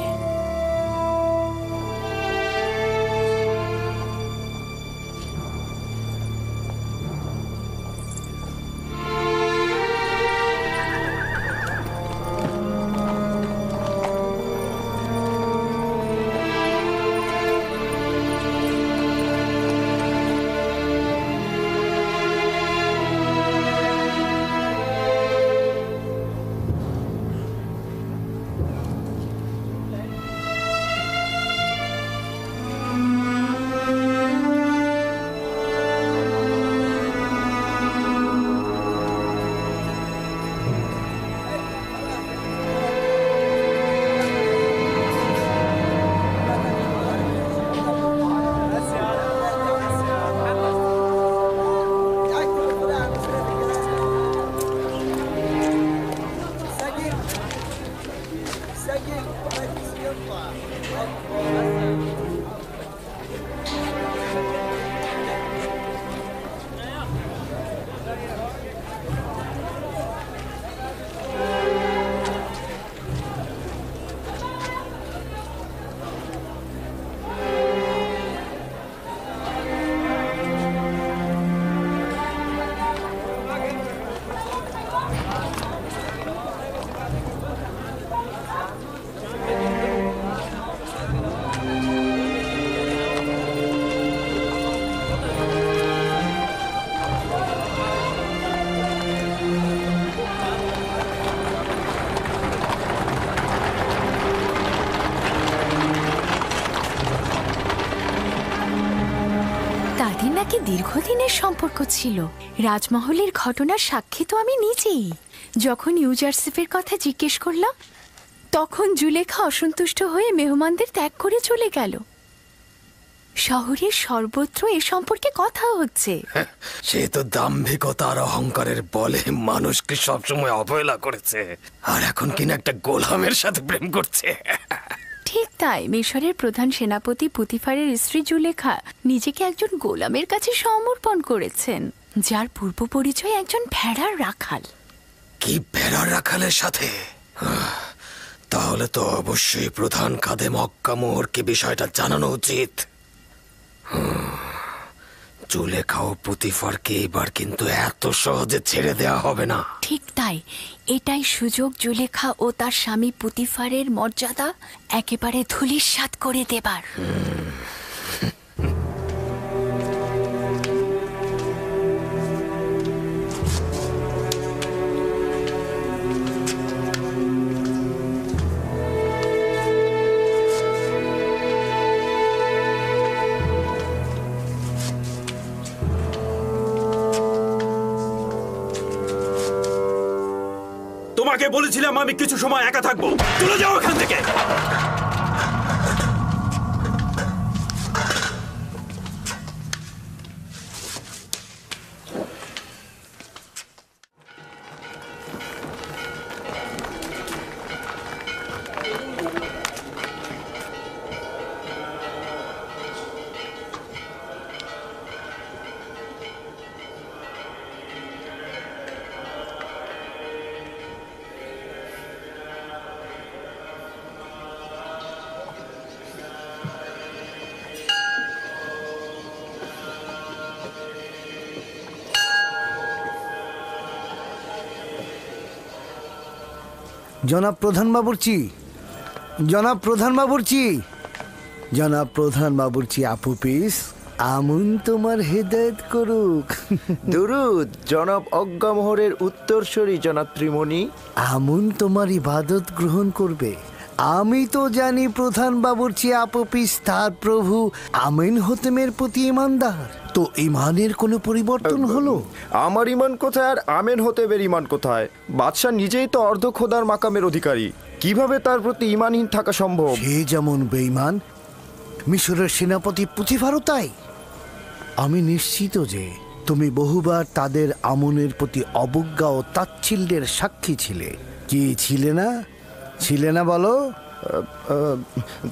নাকি দীর্ঘদিনের সম্পর্ক ছিল। রাজমহলের ঘটনার সাক্ষী তো আমি নিজেই। যখন ইউজারসিফের কথা জিজ্ঞেস করলাম তখন জুলেখা অসন্তুষ্ট হয়ে মেহমানদের ত্যাগ করে চলে গেল। শহরের সর্বত্র এ সম্পর্কে কথা হচ্ছে। সে তো দাম্ভিকতা আর অহংকারের বলে মানুষকে সবসময় অবহেলা করেছে, আর এখন কিনা একটা গোলামের সাথে প্রেম করছে। ঠিক তাই মিশরের প্রধান সেনাপতি পুতিফারের স্ত্রী জুলেখা নিজেকে একজন গোলামের কাছে সমর্পণ করেছেন, যার পূর্ব পরিচয় একজন ভেড়ার রাখাল। কি ভেড়ার রাখালের সাথে? তাহলে তো অবশ্যই প্রধান খাদেম মক্কা মোহরকে বিষয়টা জানানো উচিত। জুলেখা ও পুতিফারকে এবার কিন্তু এত সহজে ছেড়ে দেওয়া হবে না। ঠিক তাই, এটাই সুযোগ জুলেখা ও তার স্বামী পুতিফারের মর্যাদা একেবারে ধূলিসাৎ করে দেবার। তোমাকে বলেছিলাম আমি কিছু সময় একা থাকবো, চলে যাও এখান থেকে। জনাব প্রধান বাবুর্চি, জনাব প্রধান বাবুর্চি, জনাব প্রধান বাবুর্চি আপু পিস, আমুন তোমার হেদায়েত করুক। দুরুদ জনাব অজ্ঞামোহরের উত্তরসূরি জনাব ত্রিমণি। আমুন তোমার ইবাদত গ্রহণ করবে। আমি তো জানি প্রধান বাবুর্চি আপু পিস তার প্রভু আমিন হতেমের প্রতি ইমানদার। তো ইমানের কোনো পরিবর্তন হলো? আমার ইমান কোথায় আর আমেন হতেমের ইমান কোথায়? বাদশাহ নিজেই তো অর্ধ খোদার মাকামের অধিকারী, কিভাবে তার প্রতি ইমানহীন থাকা সম্ভব? সে যেমন বেঈমান, মিশরের সেনাপতি পুতিফারও তাই। আমি নিশ্চিত যে তুমি বহুবার তাদের আমনের প্রতি অবজ্ঞা ও তাচ্ছিল্যের সাক্ষী ছিলে। কি ছিলে না? ছিলে না বলো?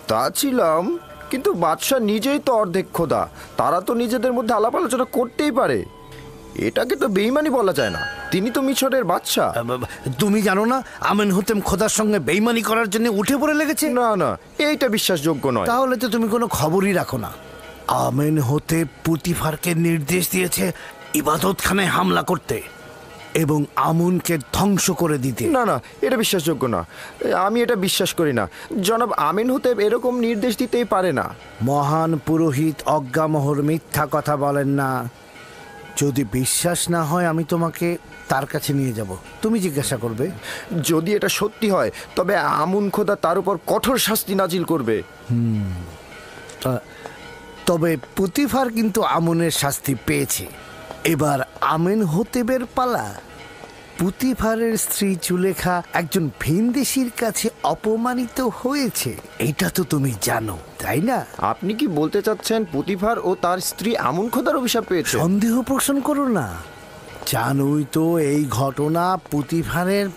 তা ছিলাম, কিন্তু বাদশাহ নিজেই তো অর্ধেক খোদা, তারা তো নিজেদের মধ্যে আলাপ আলোচনা করতেই পারে। এটাকে তো বেঈমানি বলা যায় না। তিনি তো মিশরের বাদশাহ। তুমি জানো না আমেন হতেম খোদার সঙ্গে বেইমানি করার জন্য উঠে পড়ে লেগেছে? না না, এইটা বিশ্বাসযোগ্য নয়। তাহলে তো তুমি কোনো খবরই রাখো না। আমেন হতে পুতিফারকে নির্দেশ দিয়েছে ইবাদতখানায় হামলা করতে এবং আমুনকে ধ্বংস করে দিতে। না না, এটা বিশ্বাসযোগ্য না। আমি এটা বিশ্বাস করি না। জনাব আমিন হতে এরকম নির্দেশ দিতেই পারে না। মহান পুরোহিত অজ্ঞামোহর মিথ্যা কথা বলেন না। যদি বিশ্বাস না হয় আমি তোমাকে তার কাছে নিয়ে যাব, তুমি জিজ্ঞাসা করবে। যদি এটা সত্যি হয় তবে আমুন খোদা তার উপর কঠোর শাস্তি নাজিল করবে। তবে পুতিফার কিন্তু আমুনের শাস্তি পেয়েছে। এবার আমেন হতেবের পালা। পুতিফারের স্ত্রী জুলেখা একজন ভিনদেশীর কাছে অপমানিত হয়েছে, এটা তো তুমি জানো, তাই না? আপনি কি বলতে চাচ্ছেন পুতিফার ও তার স্ত্রী আমুন খোদার অভিশাপ পেয়েছে? সন্দেহ পোষণ করো না। জানোই তো এই ঘটনা পুতিফারের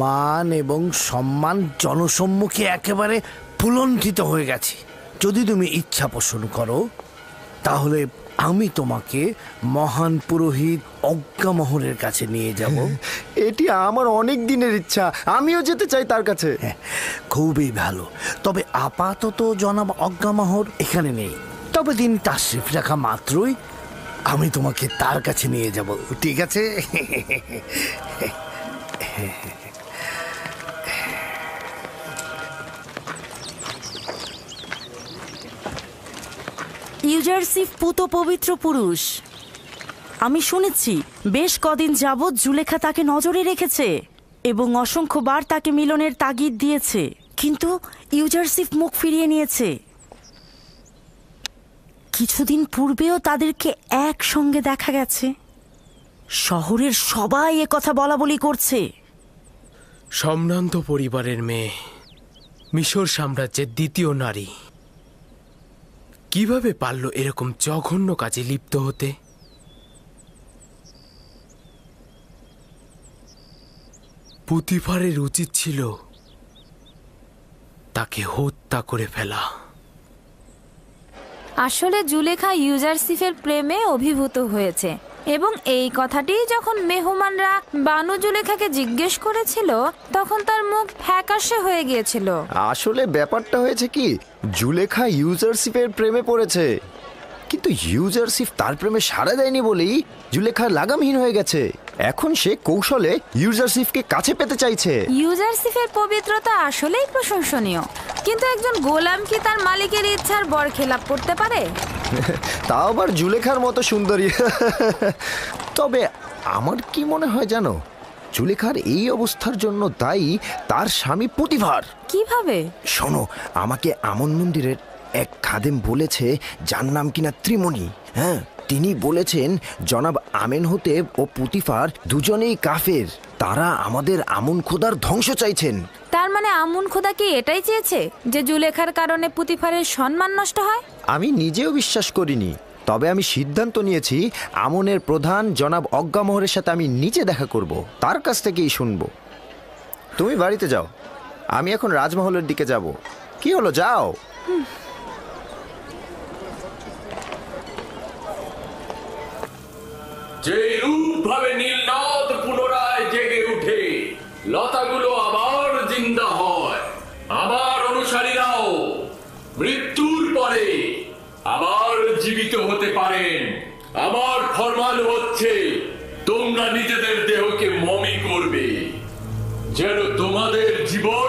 মান এবং সম্মান জনসম্মুখে একেবারে ফুলণ্ঠিত হয়ে গেছে। যদি তুমি ইচ্ছা পোষণ করো তাহলে আমি তোমাকে মহান পুরোহিত অজ্ঞামোহরের কাছে নিয়ে যাব। এটি আমার অনেক দিনের ইচ্ছা, আমিও যেতে চাই তার কাছে। খুবই ভালো। তবে আপাতত জনাব অজ্ঞামোহর এখানে নেই, তবে দিন তাশরিফ রাখা মাত্রই আমি তোমাকে তার কাছে নিয়ে যাব, ঠিক আছে? ইউজারসিফ পুত পবিত্র পুরুষ। আমি শুনেছি বেশ কদিন যাবৎ জুলেখা তাকে নজরে রেখেছে এবং অসংখ্যবার তাকে মিলনের তাগিদ দিয়েছে, কিন্তু ইউজারসিফ মুখ ফিরিয়ে নিয়েছে। কিছুদিন পূর্বেও তাদেরকে একসঙ্গে দেখা গেছে। শহরের সবাই একথা বলা বলি করছে। সম্ভ্রান্ত পরিবারের মেয়ে, মিশর সাম্রাজ্যের দ্বিতীয় নারী, কিভাবে পারল এরকম জঘন্য কাজে লিপ্ত হতে? পুতিফারের উচিত ছিল তাকে হত্যা করে ফেলা। আসলে জুলেখা ইউজারসিফের প্রেমে অভিভূত হয়েছে এবং এই কথাটি যখন মেহমানরা বানু জুলেখাকে জিজ্ঞেস করেছিল তখন তার মুখ ফ্যাকাশে হয়ে গিয়েছিল। আসলে ব্যাপারটা হয়েছে কি, জুলেখা ইউজারসিফের প্রেমে পড়েছে, কিন্তু ইউজারসিফ তার প্রেমে সাড়া দেয়নি বলেই জুলেখা লাগামহীন হয়ে গেছে। এখন সে কৌশলে ইউজারসিফকে কাছে পেতে চাইছে। ইউজারসিফের পবিত্রতা আসলেই প্রশংসনীয়, কিন্তু একজন গোলাম কি তার মালিকের ইচ্ছার বরখেলাপ করতে পারে? তাও আবার জুলেখার মতো সুন্দরী। তবে আমার কি মনে হয় জানো, জুলেখার এই অবস্থার জন্য দায়ী তার স্বামী পুতিফার। কিভাবে? শোনো, আমাকে আমন মন্দিরের এক খাদেম বলেছে, যার নাম কিনা ত্রিমণি। হ্যাঁ, তিনি বলেছেন জনাব আমেন হতেব ও পুতিফার দুজনেই কাফের। তারা আমাদের আমুন খোদার ধ্বংস চাইছেন। তার মানে আমুন খোদা কি এটাই চেয়েছে যে জুলেখার কারণে পুতিফারের সম্মান নষ্ট হয়? আমি নিজেও বিশ্বাস করিনি, তবে আমি সিদ্ধান্ত নিয়েছি আমনের প্রধান জনাব অজ্ঞামোহরের সাথে আমি নিজে দেখা করব, তার কাছ থেকেই শুনবো। তুমি বাড়িতে যাও, আমি এখন রাজমহলের দিকে যাব। কি হলো, যাও। যে রূপ ভাবে নীলনদ পুনরায় জেগে উঠে, লতাগুলো আবার জিন্দা হয়, আমার অনুসারীরাও মৃত্যুর পরে আবার জীবিত হতে পারেন। আমার ফরমান হচ্ছে তোমরা নিজেদের দেহকে মমি করবে, যেন তোমাদের জীবন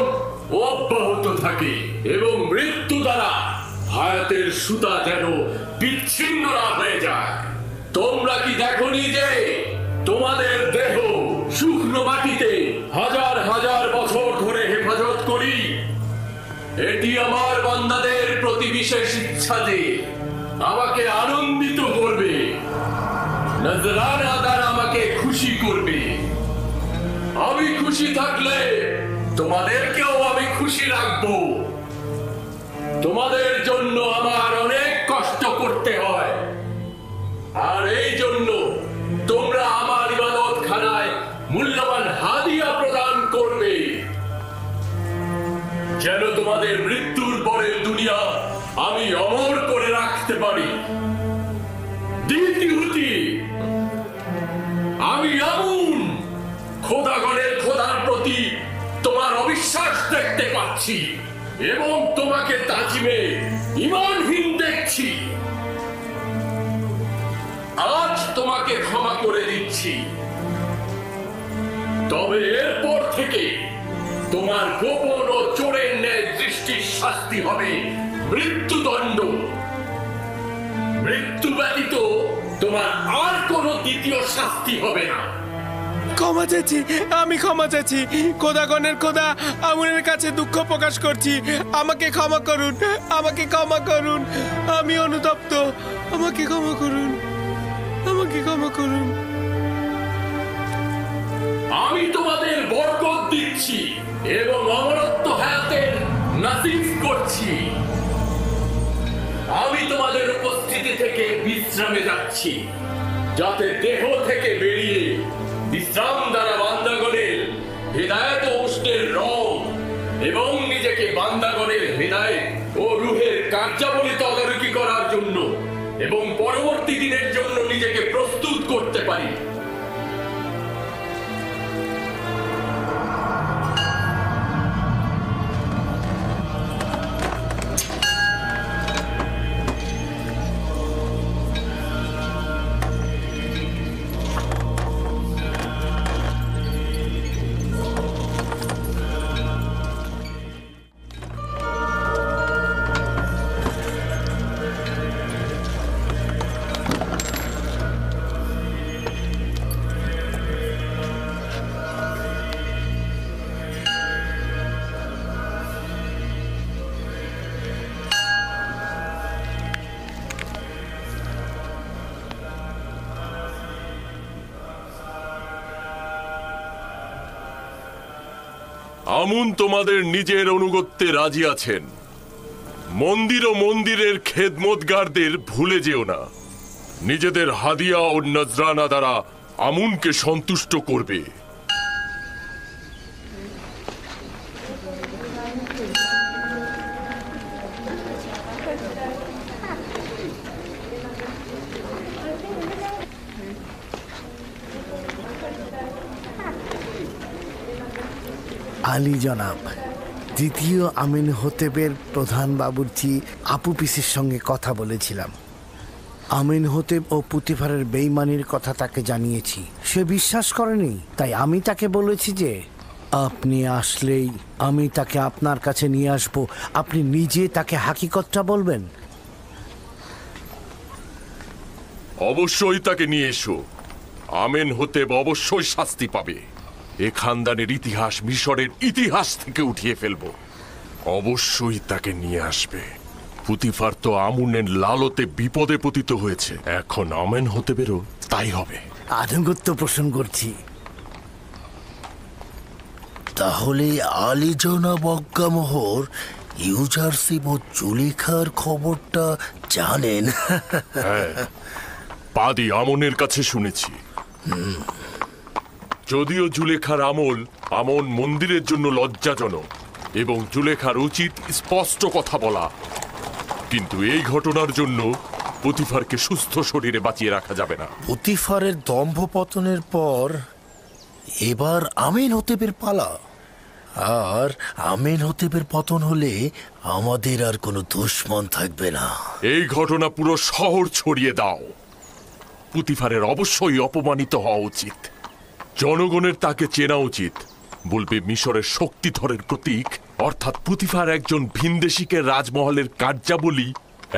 অব্যাহত থাকে এবং মৃত্যু দ্বারা হায়াতের সুতা যেন বিচ্ছিন্ন না হয়ে যায়। তোমরা কি দেখোনি যে তোমাদের দেহ শুকনো মাটিতে হাজার হাজার বছর ধরে হেফাজত করি? এটি আমার বান্দাদের প্রতি বিশেষ ইচ্ছা যে আমাকে আনন্দিত করবে, নজরানা দ্বারা আমাকে খুশি করবে। আমি খুশি থাকলে তোমাদেরকেও আমি খুশি রাখবো। তোমাদের জন্য আমার অনেক কষ্ট করতে হয়, আর এই জন্য তোমরা আমার ইবাদত খানায় মূল্যবান হাদিয়া প্রদান করবে, যেন তোমাদের মৃত্যুর পরের দুনিয়া আমি অমর করে রাখতে পারি। দ্বিতীয়টি, আমি আমুন করছি এবং তোমাকে তাজিমে ঈমানহীন দেখছি। আজ তোমাকে ক্ষমা করে দিচ্ছি, তবে এরপর থেকে তোমার গোপন ও চোরের ন্যায় দৃষ্টির শাস্তি হবে মৃত্যুদণ্ড। মৃত্যু ব্যতীত তোমার আর কোনো দ্বিতীয় শাস্তি হবে না। ক্ষমা চাচ্ছি, আমি ক্ষমা চাচ্ছি। খোদাগণের খোদা, আমুনের কাছে দুঃখ প্রকাশ করছি। আমাকে ক্ষমা করুন, আমাকে ক্ষমা করুন। আমি অনুতপ্ত, আমাকে ক্ষমা করুন, আমাকে ক্ষমা করুন। আমি তোমাদের বরকত দিচ্ছি এবং অমরত্ব হায়াতের নাসিব করছি। আমি তোমাদের উপস্থিতি থেকে বিশ্রামে যাচ্ছি, যাতে দেহ থেকে বেরিয়ে বিশ্রাম দ্বারা বান্দাগণের হৃদায়ত ও উষ্ণের রং এবং নিজেকে বান্দাগণের হৃদায়ত ও রুহের কার্যাবলী তদারকি করার জন্য এবং পরবর্তী দিনের জন্য নিজেকে প্রস্তুত করতে পারি। আমুন তোমাদের নিজের অনুগত্যে রাজি আছেন। মন্দির ও মন্দিরের খেদমতগারদের ভুলে যেও না। নিজেদের হাদিয়া ও নজরানা দ্বারা আমুনকে সন্তুষ্ট করবে। আলী জনাব, দ্বিতীয় আমিন হতেবের প্রধান বাবুর্চি আপু পিসির সঙ্গে কথা বলেছিলাম। আমিন হতেব ও পুতিফারের বেইমানির কথা তাকে জানিয়েছি। সে বিশ্বাস করেনি, তাই আমি তাকে বলেছি যে আপনি আসলেই আমি তাকে আপনার কাছে নিয়ে আসব। আপনি নিজে তাকে হাকিকতটা বলবেন। অবশ্যই তাকে নিয়ে এসো। আমেন হতেব অবশ্যই শাস্তি পাবে। এ খানদানের ইতিহাস মিশরের ইতিহাস থেকে উঠিয়ে ফেলবো। অবশ্যই তাকে নিয়ে আসবে। পুতিফার তো আমুনের লালতে বিপদে পতিত হয়েছে, এখন আমেন হতেবেরও তাই হবে। আনুগত্য পোষণ করছি। তাহলে আলী জনাব অজ্ঞামোহর ইউজারশিপ ও জুলেখার খবরটা জানেন? হ্যাঁ, পাদি আমনের কাছে শুনেছি। যদিও জুলেখার আমন মন্দিরের জন্য লজ্জাজনক এবং জুলেখার উচিত স্পষ্ট কথা বলা, কিন্তু এই ঘটনার জন্য পুতিফারকে সুস্থ শরীরে বাঁচিয়ে রাখা যাবে না। পুতিফারের দম্ভ পতনের পর এবার আমিন হতেবের পালা। আর আমিন হতেবের পতন হলে আমাদের আর কোনো দুশমন থাকবে না। এই ঘটনা পুরো শহর ছড়িয়ে দাও। পুতিফারের অবশ্যই অপমানিত হওয়া উচিত। জনগণের তাকে চেনা উচিত। বলবে মিশরের শক্তিধরের প্রতীক, অর্থাৎ পুতিফার একজন ভিনদেশিকে রাজমহলের কার্যাবলী,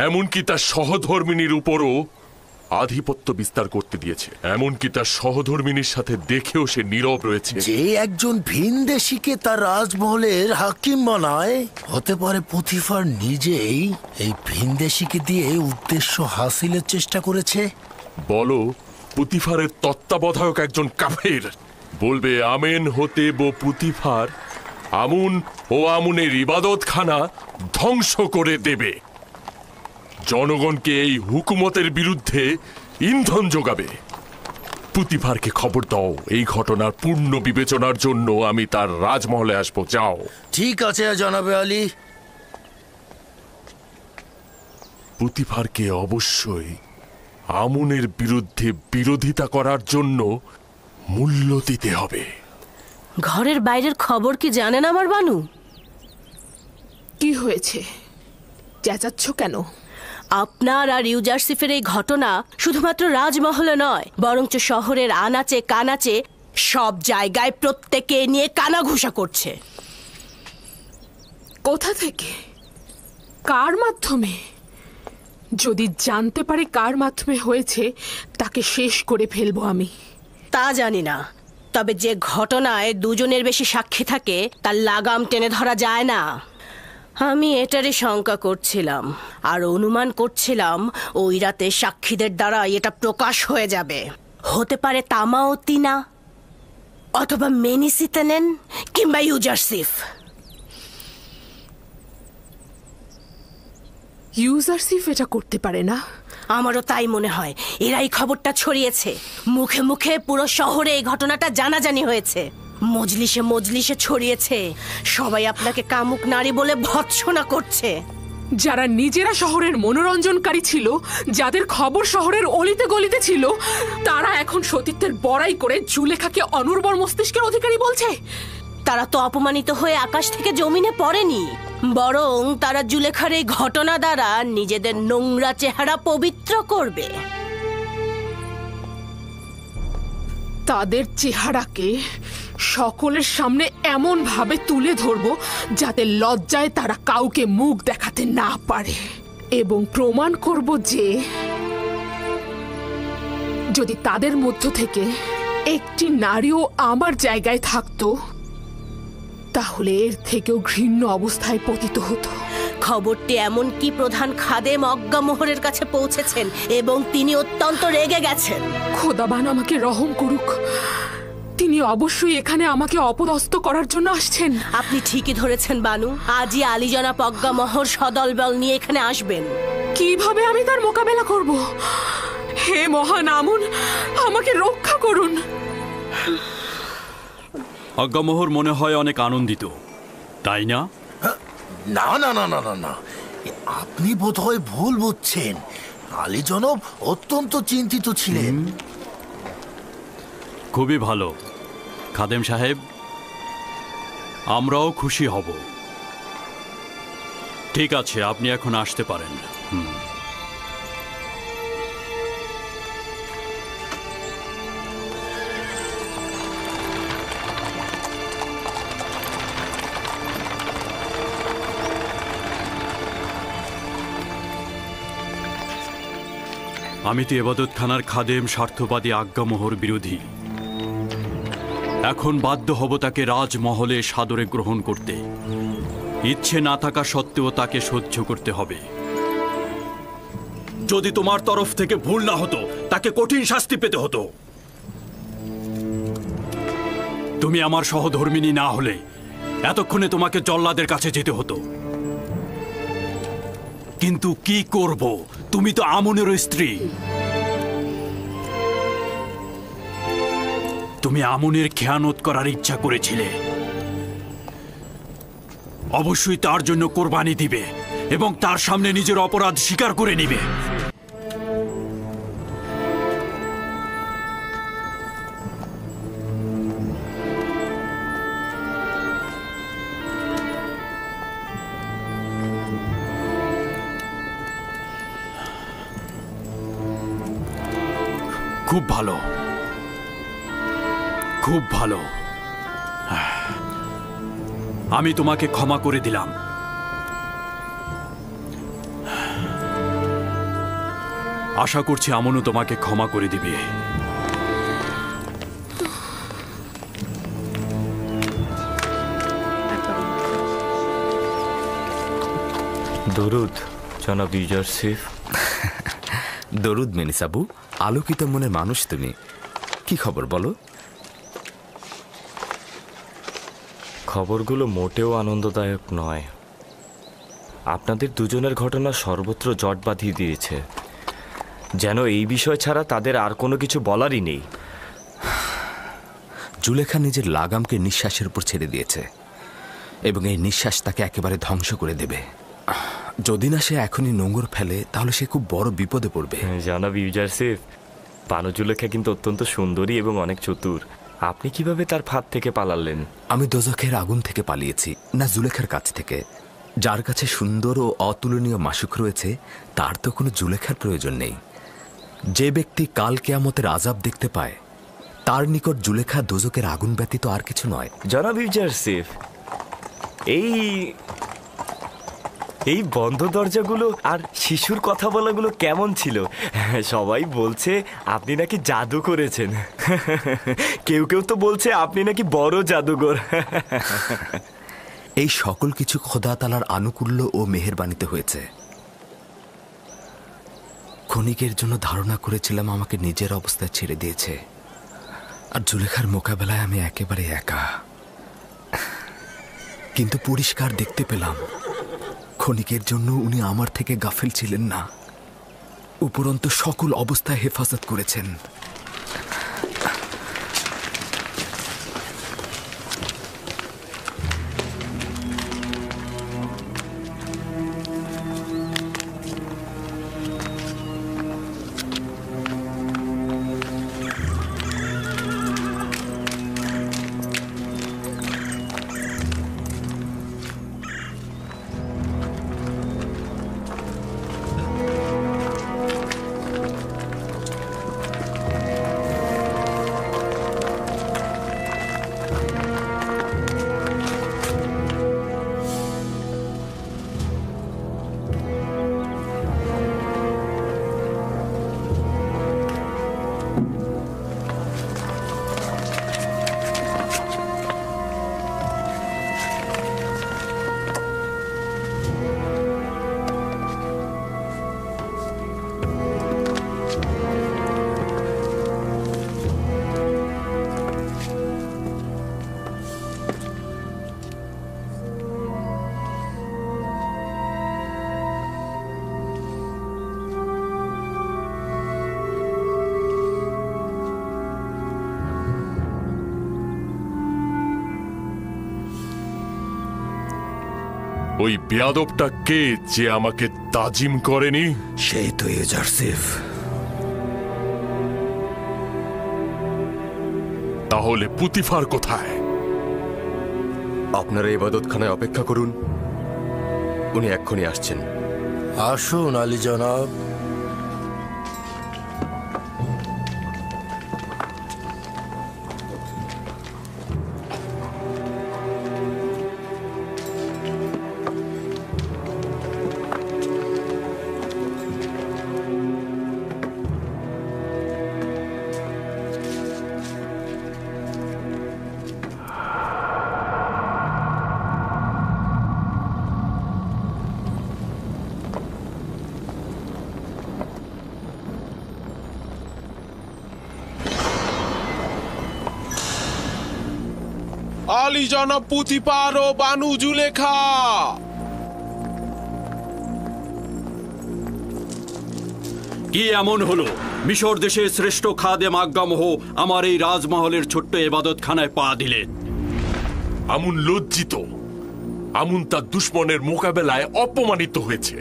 এমনকি তার সহধর্মিনীর উপরও আধিপত্য বিস্তার করতে দিয়েছে। এমনকি তার সহধর্মিনীর সাথে দেখেও সে নীরব রয়েছে। যে একজন ভিনদেশিকে তার রাজমহলের হাকিম বানায়, হতে পারে পুতিফার নিজেই এই ভিনদেশিকে দিয়ে উদ্দেশ্য হাসিলের চেষ্টা করেছে। বলো, পুতিফারের তত্ত্বাবধায়ক একজন কাফের। বলবে আমেন হতেব ও পুতিফার আমুন ও আমুনের ইবাদতখানা ধ্বংস করে দেবে। জনগণকে এই হুকুমতের বিরুদ্ধে ইন্ধন যোগাবে। পুতিফারকে খবর দাও, এই ঘটনার পূর্ণ বিবেচনার জন্য আমি তার রাজমহলে আসবো। যাও। ঠিক আছে জনাবে আলী। পুতিফারকে অবশ্যই আমুনের বিরুদ্ধে বিরোধিতা করার জন্য মূল্য দিতে হবে। ঘরের বাইরের খবর কি জানেন আমার বানু? হয়েছে? চেঁচাচ্ছ কেন? আপনার আর ইউজারসিফের এই ঘটনা শুধুমাত্র রাজমহলে নয়, বরঞ্চ শহরের আনাচে কানাচে সব জায়গায় প্রত্যেকে নিয়ে কানাঘুষা করছে। কোথা থেকে? কার মাধ্যমে? যদি জানতে পারি কার মাধ্যমে হয়েছে, তাকে শেষ করে ফেলবো আমি। তা জানি না, তবে যে ঘটনায় দুজনের বেশি সাক্ষী থাকে তার লাগাম টেনে ধরা যায় না। আমি এটারই শঙ্কা করছিলাম, আর অনুমান করছিলাম ওই রাতে সাক্ষীদের দ্বারা এটা প্রকাশ হয়ে যাবে। হতে পারে তামাওতিনা, অথবা মেনিসিতেনেন, কিংবা ইউজারসিফ। ইউজারসিফ এটা করতে পারে না? আমারও তাই মনে হয়। এরাই খবরটা ছড়িয়েছে, মুখে মুখে পুরো শহরে এই ঘটনাটা জানাজানি হয়েছে, মজলিসে মজলিসে ছড়িয়েছে। সবাই আপনাকে কামুক নারী বলে ভৎসনা করছে। যারা নিজেরা শহরের মনোরঞ্জনকারী ছিল, যাদের খবর শহরের অলিতে গলিতে ছিল, তারা এখন সতীত্বের বড়াই করে জুলেখাকে অনুর্বর মস্তিষ্কের অধিকারী বলছে। তারা তো অপমানিত হয়ে আকাশ থেকে জমিনে পড়েনি, বরং তারা জুলেখার এই ঘটনা দ্বারা নিজেদের নোংরা চেহারা পবিত্র করবে। তাদের চেহারাকে সকলের সামনে এমন ভাবে তুলে ধরবো যাতে লজ্জায় তারা কাউকে মুখ দেখাতে না পারে, এবং প্রমাণ করব যে যদি তাদের মধ্য থেকে একটি নারীও আমার জায়গায় থাকতো, তাহলে এর থেকেও ঘৃণ্য অবস্থায় পতিত হতো। খবরটি এমনকি প্রধান খাদেম অজ্ঞামোহরের কাছে পৌঁছেছেন এবং তিনি অত্যন্ত রেগে গেছেন। খোদাবান আমাকে রহম করুক, তিনি অবশ্যই এখানে আমাকে অপদস্থ করার জন্য আসছেন। আপনি ঠিকই ধরেছেন বানু, আজই আলী জনাব অজ্ঞামোহর সদলবল নিয়ে এখানে আসবেন। কিভাবে আমি তার মোকাবেলা করব? হে মহান আমুন, আমাকে রক্ষা করুন। অজ্ঞামোহর মনে হয় অনেক আনন্দিত, তাই না? না না না না না না, আপনি বোধহয় ভুল বুঝছেন। আলী জনাব অত্যন্ত চিন্তিত ছিলেন। খুবই ভালো খাদেম সাহেব, আমরাও খুশি হব। ঠিক আছে, আপনি এখন আসতে পারেন। আমি তো এবাদতখানার খাদেম, স্বার্থবাদী আজ্ঞামোহর বিরোধী। এখন বাধ্য হব তাকে রাজমহলে সাদরে গ্রহণ করতে। ইচ্ছে না থাকা সত্ত্বেও তাকে সহ্য করতে হবে। যদি তোমার তরফ থেকে ভুল না হতো, তাকে কঠিন শাস্তি পেতে হতো। তুমি আমার সহধর্মিণী না হলে এতক্ষণে তোমাকে জল্লাদের কাছে যেতে হতো। কিন্তু কি করব, তুমি তো আমনের স্ত্রী। তুমি আমনের খেয়ানত করার ইচ্ছা করেছিলে, অবশ্যই তার জন্য কোরবানি দিবে এবং তার সামনে নিজের অপরাধ স্বীকার করে নিবে। খুব ভালো, খুব ভালো। আমি তোমাকে ক্ষমা করে দিলাম। আশা করছি আমনও তোমাকে ক্ষমা করে দিবে। দরুদ জনাব ইউজারসিফ। দরুদ মেনিসাবু, আলোকিত মনের মানুষ তুমি। কি খবর বলো? খবরগুলো মোটেও আনন্দদায়ক নয়। আপনাদের দুজনের ঘটনা সর্বত্র জট বাঁধিয়ে দিয়েছে, যেন এই বিষয় ছাড়া তাদের আর কোনো কিছু বলারই নেই। জুলেখা নিজের লাগামকে নিঃশ্বাসের উপর ছেড়ে দিয়েছে এবং এই নিঃশ্বাস তাকে একেবারে ধ্বংস করে দেবে। যদি না সে এখনই নোংর ফেলে, তাহলে সে খুব বড় বিপদে পড়বে। জনাব ইউজারসিফ, বানু জুলেখা কিন্তু অত্যন্ত সুন্দরী এবং অনেক চতুর। আপনি কিভাবে তার ফাঁদ থেকে পালালেন? আমি দোজখের আগুন থেকে পালিয়েছি, না জুলেখার কাছ থেকে। যার কাছে সুন্দর ও অতুলনীয় মাসুক রয়েছে তার তো কোনো জুলেখার প্রয়োজন নেই। যে ব্যক্তি কাল কিয়ামতের আযাব দেখতে পায় তার নিকট জুলেখা দোজকের আগুন ব্যতীত আর কিছু নয়। জনাব ইউজারসিফ, এই বন্ধ দরজাগুলো আর শিশুর কথা বলাগুলো কেমন ছিল? সবাই বলছে আপনি নাকি জাদু করেছেন। কেউ কেউ তো বলছে আপনি নাকি বড় জাদুঘর। এই সকল কিছু খোদা তাআলার আনুকূল্য ও মেহেরবানিতে হয়েছে। ক্ষণিকের জন্য ধারণা করেছিলাম আমাকে নিজের অবস্থায় ছেড়ে দিয়েছে, আর জুলেখার মোকাবেলায় আমি একেবারে একা। কিন্তু পরিষ্কার দেখতে পেলাম ক্ষণিকের জন্য উনি আমার থেকে গাফিল ছিলেন না, উপরন্তু সকল অবস্থায় হেফাজত করেছেন। ওই বেয়াদবটা কে যে আমাকে তাজিম করেনি? সেই তো ইউজারসিফ। তাহলে পুতিফার কোথায়? আপনারা ইবাদতখানায় অপেক্ষা করুন, উনি এক্ষুনি আসছেন। আসুন আলী জনাব। আলী জনাব পুতিফার ও বানু জুলেখা। কি এমন হলো মিশর দেশের শ্রেষ্ঠ খাদেম আজ্ঞামোহ আমার এই রাজমহলের ছোট্ট ইবাদতখানায় পা দিলেন? আমুন লজ্জিত। আমুন তার দুশ্মনের মোকাবেলায় অপমানিত হয়েছে।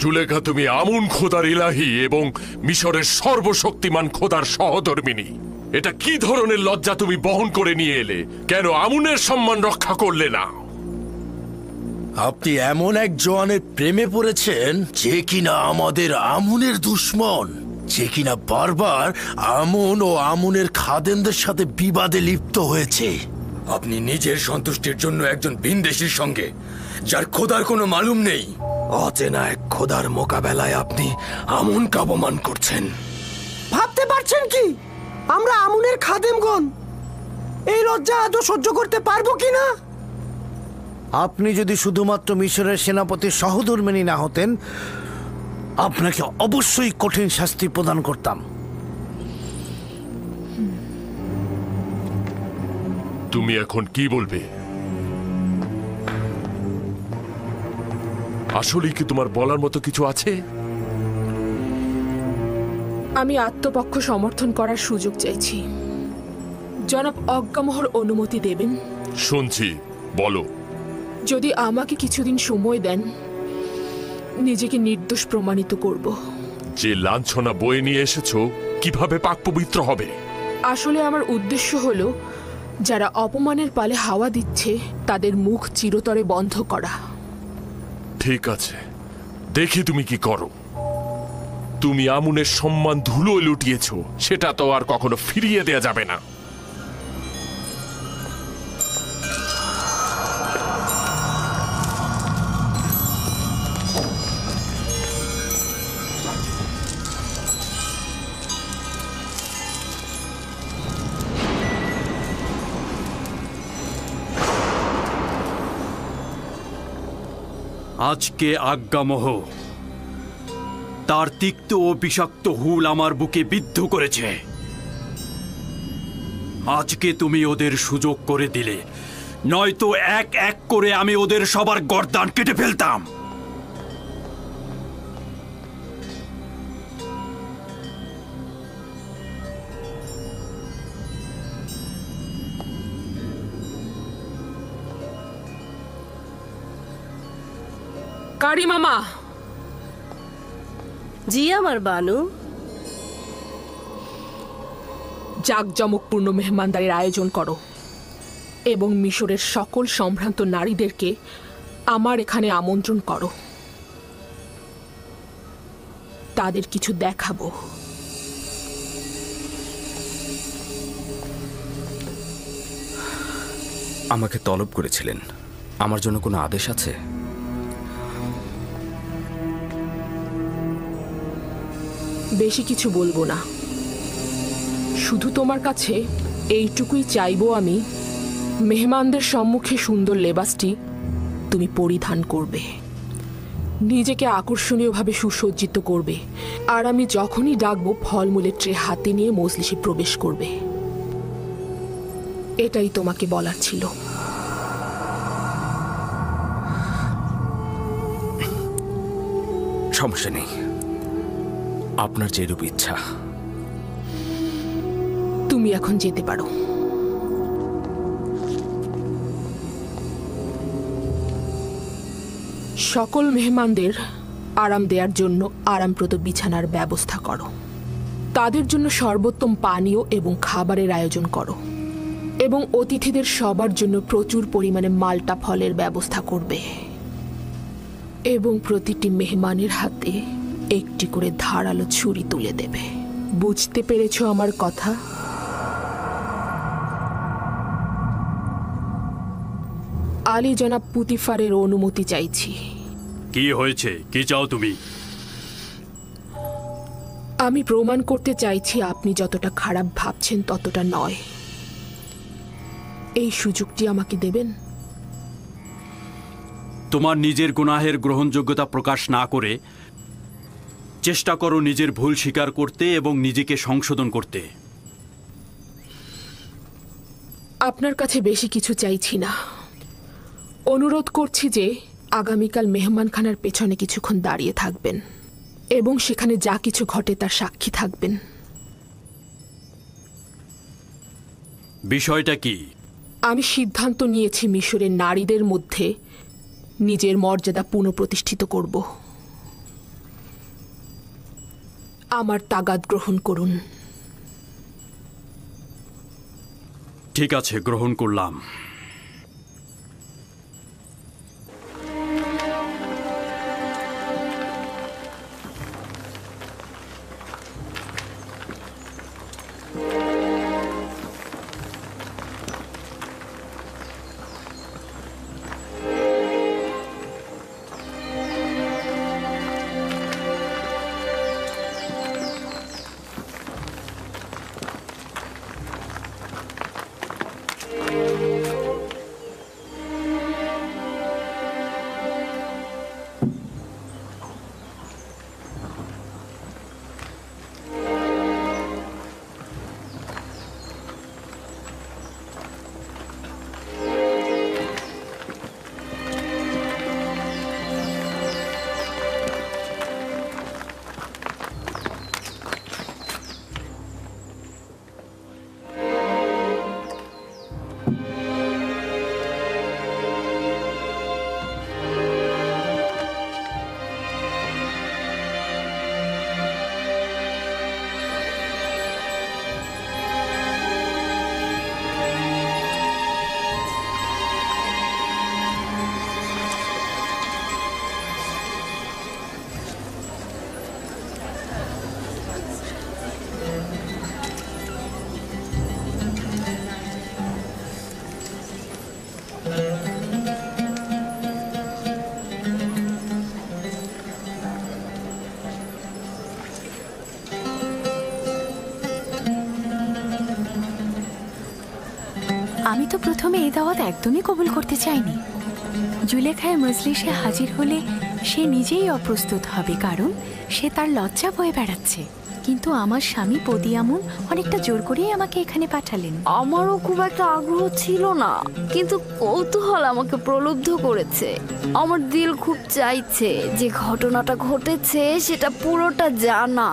জুলেখা, তুমি আমুন খোদার ইলাহি এবং মিশরের সর্বশক্তিমান খোদার সহধর্মিনী। এটা কি ধরনের লজ্জা তুমি বহন করে নিয়ে এলে? কেন আমুনের সম্মান রক্ষা করলে না? আপনি এমন এক জওয়ানের প্রেমে পড়েছেন যে কিনা আমাদের আমুনের দুশ্মন, যে কিনা বারবার আমুন ও আমুনের খাদেমদের সাথে বিবাদে লিপ্ত হয়েছে। আপনি নিজের সন্তুষ্টির জন্য একজন ভিনদেশীর সঙ্গে, যার খোদার কোনো মালুম নেই, অচেনা এক খোদার মোকাবেলায় আপনি আমুনকে অপমান করছেন। ভাবতে পারছেন কি আমরা আমুনের খাদেমগণ এই লজ্জা আদৌ সহ্য করতে পারবো কিনা? আপনি যদি শুধুমাত্র মিশরের সেনাপতির সহধর্মিণী না হতেন, আপনাকে অবশ্যই কঠিন শাস্তি প্রদান করতাম। তুমি এখন কি বলবে? আসলেই কি তোমার বলার মতো কিছু আছে? আমি আত্মপক্ষ সমর্থন করার সুযোগ চাইছি। জনাব অজ্ঞামোহর অনুমতি দেবেন? শুনছি, বলো। যদি আমাকে কিছুদিন সময় দেন, নিজেকে নির্দোষ প্রমাণিত করব। যে লাঞ্ছনা বয়ে নিয়ে এসেছো কিভাবে পাক পবিত্র হবে? আসলে আমার উদ্দেশ্য হলো যারা অপমানের পালে হাওয়া দিচ্ছে তাদের মুখ চিরতরে বন্ধ করা। ঠিক আছে, দেখি তুমি কি করো। তুমি আমুনের সম্মান ধুলো লুটিয়েছ, সেটা তো আর কখনো ফিরিয়ে দেয়া যাবে না। আজকে আজ্ঞামোহ তার তিক্ত ও বিষাক্ত হুল আমার বুকে বিদ্ধ করেছে। আজকে তুমি ওদের সুযোগ করে দিলে, নয়তো এক এক করে আমি ওদের সবার গর্দান কেটে ফেলতাম। কারি মামা। জি আমার বানু। জাঁকজমকপূর্ণ মেহমানদারির আয়োজন করো এবং মিশরের সকল সম্ভ্রান্ত নারীদেরকে আমার এখানে আমন্ত্রণ করো। তাদের কিছু দেখাবো। আমাকে তলব করেছিলেন, আমার জন্য কোনো আদেশ আছে? বেশি কিছু বলবো না, শুধু তোমার কাছে এইটুকুই চাইবো আমি, মেহমানদের সম্মুখে সুন্দর লেবাসটি তুমি পরিধান করবে, নিজেকে আকর্ষণীয়ভাবে সুসজ্জিত করবে, আর আমি যখনই ডাকবো ফলমূলের ট্রে হাতে নিয়ে মজলিসে প্রবেশ করবে। এটাই তোমাকে বলার ছিল। সমস্যা নেই, আপনার যেরূপ ইচ্ছা। তুমি এখন যেতে পারো। সকল মেহমানদের আরাম দেওয়ার জন্য আরামপ্রদ বিছানার ব্যবস্থা করো। তাদের জন্য সর্বোত্তম পানীয় এবং খাবারের আয়োজন করো এবং অতিথিদের সবার জন্য প্রচুর পরিমাণে মাল্টা ফলের ব্যবস্থা করবে এবং প্রতিটি মেহমানের হাতে একটি করে ধারালো ছুরি তুলে দেবে। বুঝতে পেরেছো আমার কথা? আলী জনাব পুতিফারের অনুমতি চাইছি। কি হয়েছে? কি চাও তুমি? আমি প্রমাণ করতে চাইছি আপনি যতটা খারাপ ভাবছেন ততটা নয়। এই সুযোগটি আমাকে দেবেন? তোমার নিজের গুনাহের গ্রহণযোগ্যতা প্রকাশ না করে চেষ্টা করো নিজের ভুল স্বীকার করতে এবং নিজেকে সংশোধন করতে। আপনার কাছে বেশি কিছু চাইছি না। অনুরোধ করছি যে আগামীকাল মেহমানখানার পেছনে কিছুক্ষণ দাঁড়িয়ে থাকবেন এবং সেখানে যা কিছু ঘটে তার সাক্ষী থাকবেন। বিষয়টা কি? আমি সিদ্ধান্ত নিয়েছি মিশরের নারীদের মধ্যে নিজের মর্যাদা পুনঃপ্রতিষ্ঠিত করব। আমার তাগাদ গ্রহণ করুন। ঠিক আছে, গ্রহণ করলাম। আমি তো প্রথমে এই দাওয়াত একদমই কবুল করতে চাইনি। জুলেখায় মজলিসে হাজির হলে সে নিজেই অপ্রস্তুত হবে, কারণ সে তার লজ্জা বয়ে বেড়াচ্ছে। কিন্তু আমার স্বামী পদিয়ামুন অনেকটা জোর করেই আমাকে এখানে পাঠালেন। আমারও খুব একটা আগ্রহ ছিল না, কিন্তু কৌতূহল আমাকে প্রলুব্ধ করেছে। আমার দিল খুব চাইছে যে ঘটনাটা ঘটেছে সেটা পুরোটা জানা।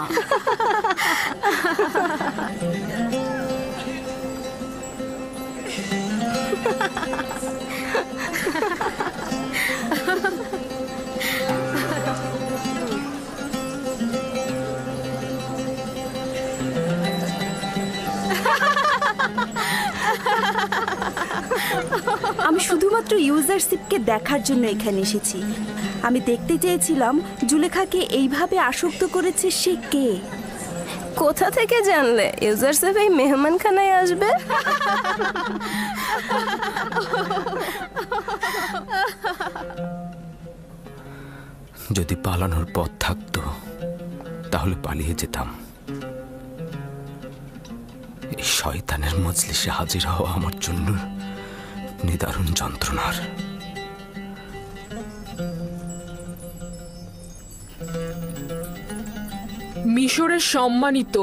আমি শুধুমাত্র ইউজারশিপকে দেখার জন্য এখানে এসেছি। আমি দেখতে চেয়েছিলাম জুলেখাকে এইভাবে আসক্ত করেছে সে কে। কোথা থেকে জানলে ইউজারশিপ এই মেহমানখানায় আসবে? যদি পালানোর পথ থাকতো তাহলে পালিয়ে যেতাম। এই শয়তানের মজলিসে হাজির হওয়া আমার জন্য নিদারুণ যন্ত্রণার। মিশরের সম্মানিত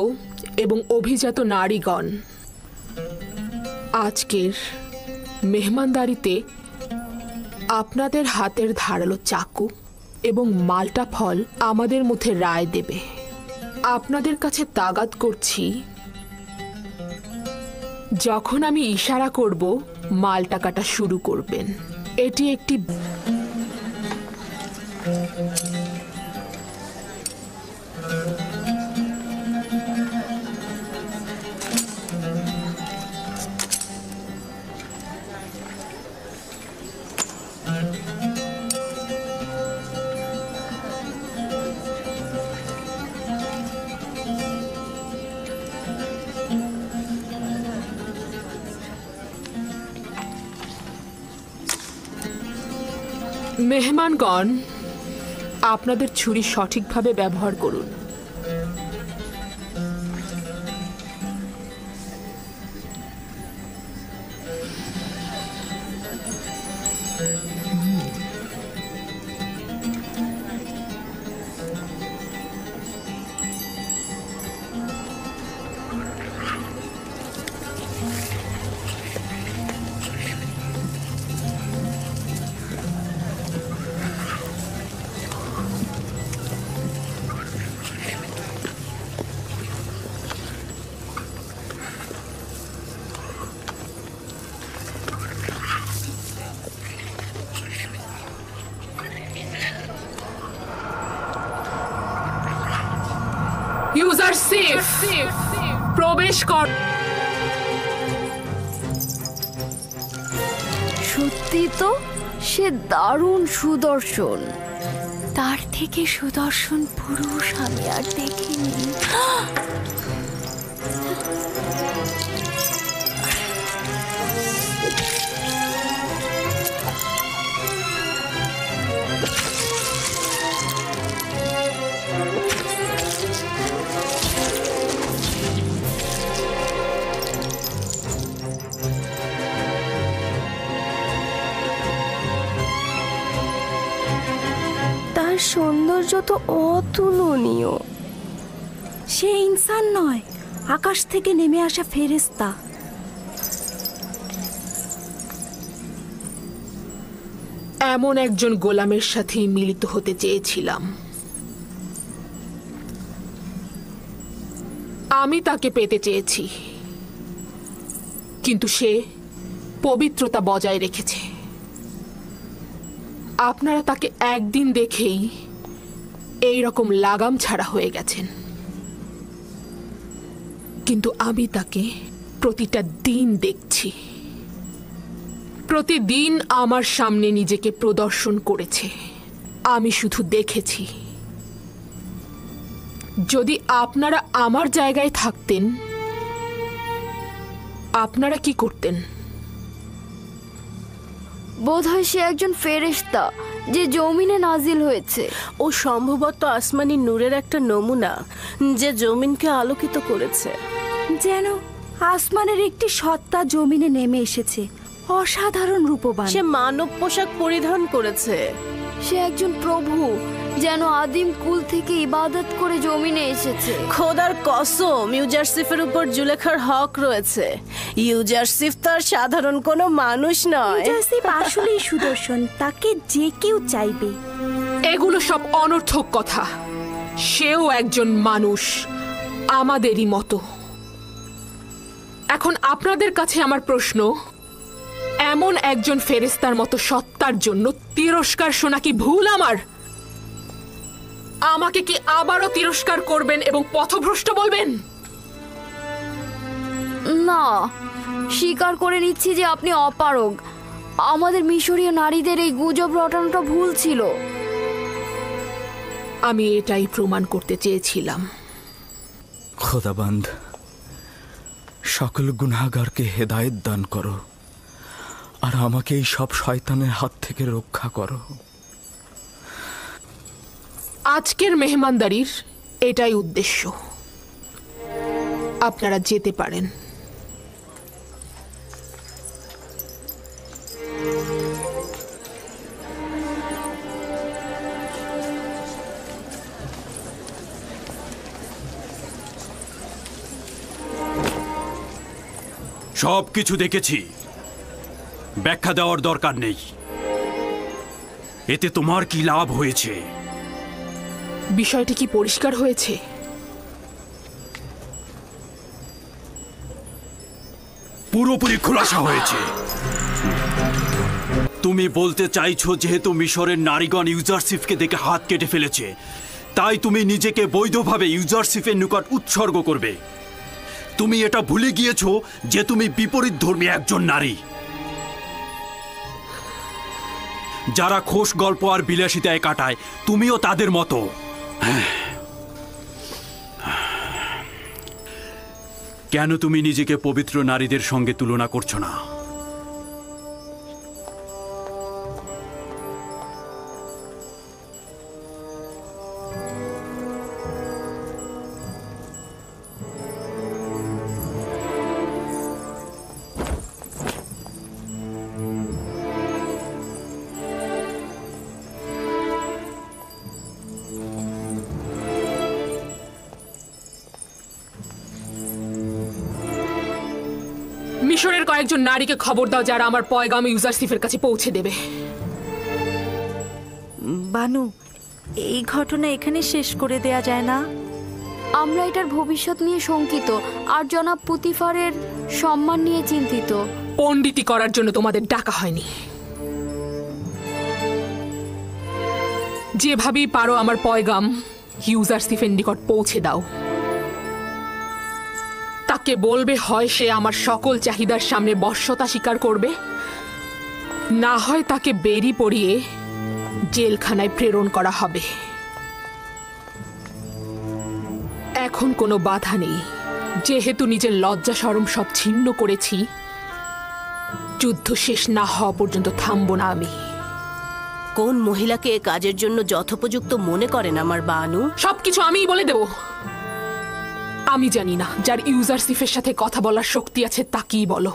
এবং অভিজাত নারীগণ, আজকের মেহমানদারিতে আপনাদের হাতের ধারালো চাকু এবং মাল্টা ফল আমাদের মধ্যে রায় দেবে। আপনাদের কাছে তাগাদ করছি, যখন আমি ইশারা করব মালটা কাটা শুরু করবেন। এটি একটি মেহমানগণ, আপনাদের ছুরি সঠিকভাবে ব্যবহার করুন। ইউজারশিপ প্রবেশ কর। সত্যি তো, সে দারুণ সুদর্শন। তার থেকে সুদর্শন পুরুষ আমি আর দেখিনি। তার সৌন্দর্য তো অতুলনীয়। সে ইনসান নয়, আকাশ থেকে নেমে আসা ফেরেশতা। এমন একজন গোলামের সাথে মিলিত হতে চেয়েছিলাম। আমি তাকে পেতে চেয়েছি, কিন্তু সে পবিত্রতা বজায় রেখেছে। আপনারা তাকে একদিন দেখেই এই রকম লাগাম ছাড়া হয়ে গেছেন, কিন্তু আমি তাকে প্রতিটা দিন দেখছি। প্রতিদিন আমার সামনে নিজেকে প্রদর্শন করেছে, আমি শুধু দেখেছি। যদি আপনারা আমার জায়গায় থাকতেন, আপনারা কি করতেন? বোধহয় সে একজন ফেরেশতা যে জমিনে নাজিল হয়েছে। ও সম্ভবত আসমানি নূরের একটা নমুনা যে জমিনকে আলোকিত করেছে। যেন আসমানের একটি সত্তা জমিনে নেমে এসেছে, অসাধারণ রূপবান। সে মানব পোশাক পরিধান করেছে। সে একজন প্রভু, যেন আদিম কুল থেকে ইবাদত করে জমিনে এসেছে। খোদার কসম, ইউজারসিফের উপর জুলেখার হক রয়েছে। ইউজারসিফ তার সাধারণ কোনো মানুষ নয়। ইউজারসিফ আসলেই সুদর্শন, তাকে যে কেউ চাইবে। এগুলো সব অনর্থক কথা। সেও একজন মানুষ, আমাদেরই মতো। এখন আপনাদের কাছে আমার প্রশ্ন, এমন একজন ফেরেশতার মতো সত্তার জন্য তিরস্কার শোনা কি ভুল আমার? আমাকে কি আবারও তিরস্কার করবেন এবং পথভ্রষ্ট বলবেন? না, স্বীকার করে নিচ্ছি যে আপনি অপারগ। আমাদের মিশরীয় নারীদের এই গুজব রটানোটা ভুল ছিল। আমি এটাই প্রমাণ করতে চেয়েছিলাম। খোদাবন্দ, সকল গুনাহগারকে হেদায়েত দান করো আর আমাকে এই সব শয়তানের হাত থেকে রক্ষা করো। আজকের মেহমানদারির এটাই উদ্দেশ্য। আপনারা যেতে পারেন। সব কিছু দেখেছি, ব্যাখ্যা দেওয়ার দরকার নেই। এতে তোমার কি লাভ হয়েছে? বিষয়টি কি পরিষ্কার হয়েছে? পুরোপুরি খোলাসা হয়েছে। তুমি বলতে চাইছো যেহেতু মিশরের নারীগণ ইউজারসিফকে দেখে হাত কেটে ফেলেছে, তাই তুমি নিজেকে বৈধভাবে ইউজারসিফের নিকট উৎসর্গ করবে। তুমি এটা ভুলে গিয়েছো যে তুমি বিপরীত ধর্মী একজন নারী। যারা খোশ গল্প আর বিলাসিতায় কাটায়, তুমিও তাদের মতো। কেন তুমি নিজেকে পবিত্র নারীদের সঙ্গে তুলনা করছো না? মিশরের কয়েকজন নারীকে খবর দাও যারা আমার পয়গাম ইউজারসিফের কাছে পৌঁছে দেবে। বানু, এই ঘটনা এখানে শেষ করে দেয়া যায় না? আমরা এটার ভবিষ্যৎ নিয়ে শঙ্কিত আর জনাব পুতিফারের সম্মান নিয়ে চিন্তিত। পণ্ডিতি করার জন্য তোমাদের ডাকা হয়নি। যেভাবেই পারো আমার পয়গাম ইউজারসিফের নিকট পৌঁছে দাও। তাকে বলবে হয় সে আমার সকল চাহিদার সামনে বশ্যতা স্বীকার করবে, না হয় তাকে বেরি পরিয়ে জেলখানায় প্রেরণ করা হবে। এখন কোনো বাধা নেই, যেহেতু নিজের লজ্জা শরম সব ছিন্ন করেছি। যুদ্ধ শেষ না হওয়া পর্যন্ত থামবো না আমি। কোন মহিলাকে এ কাজের জন্য যথোপযুক্ত মনে করেন আমার বানু? সবকিছু আমিই বলে দেব। আমি জানি না, যার ইউজারসিফের সাথে কথা বলার শক্তি আছে তাকেই বলো।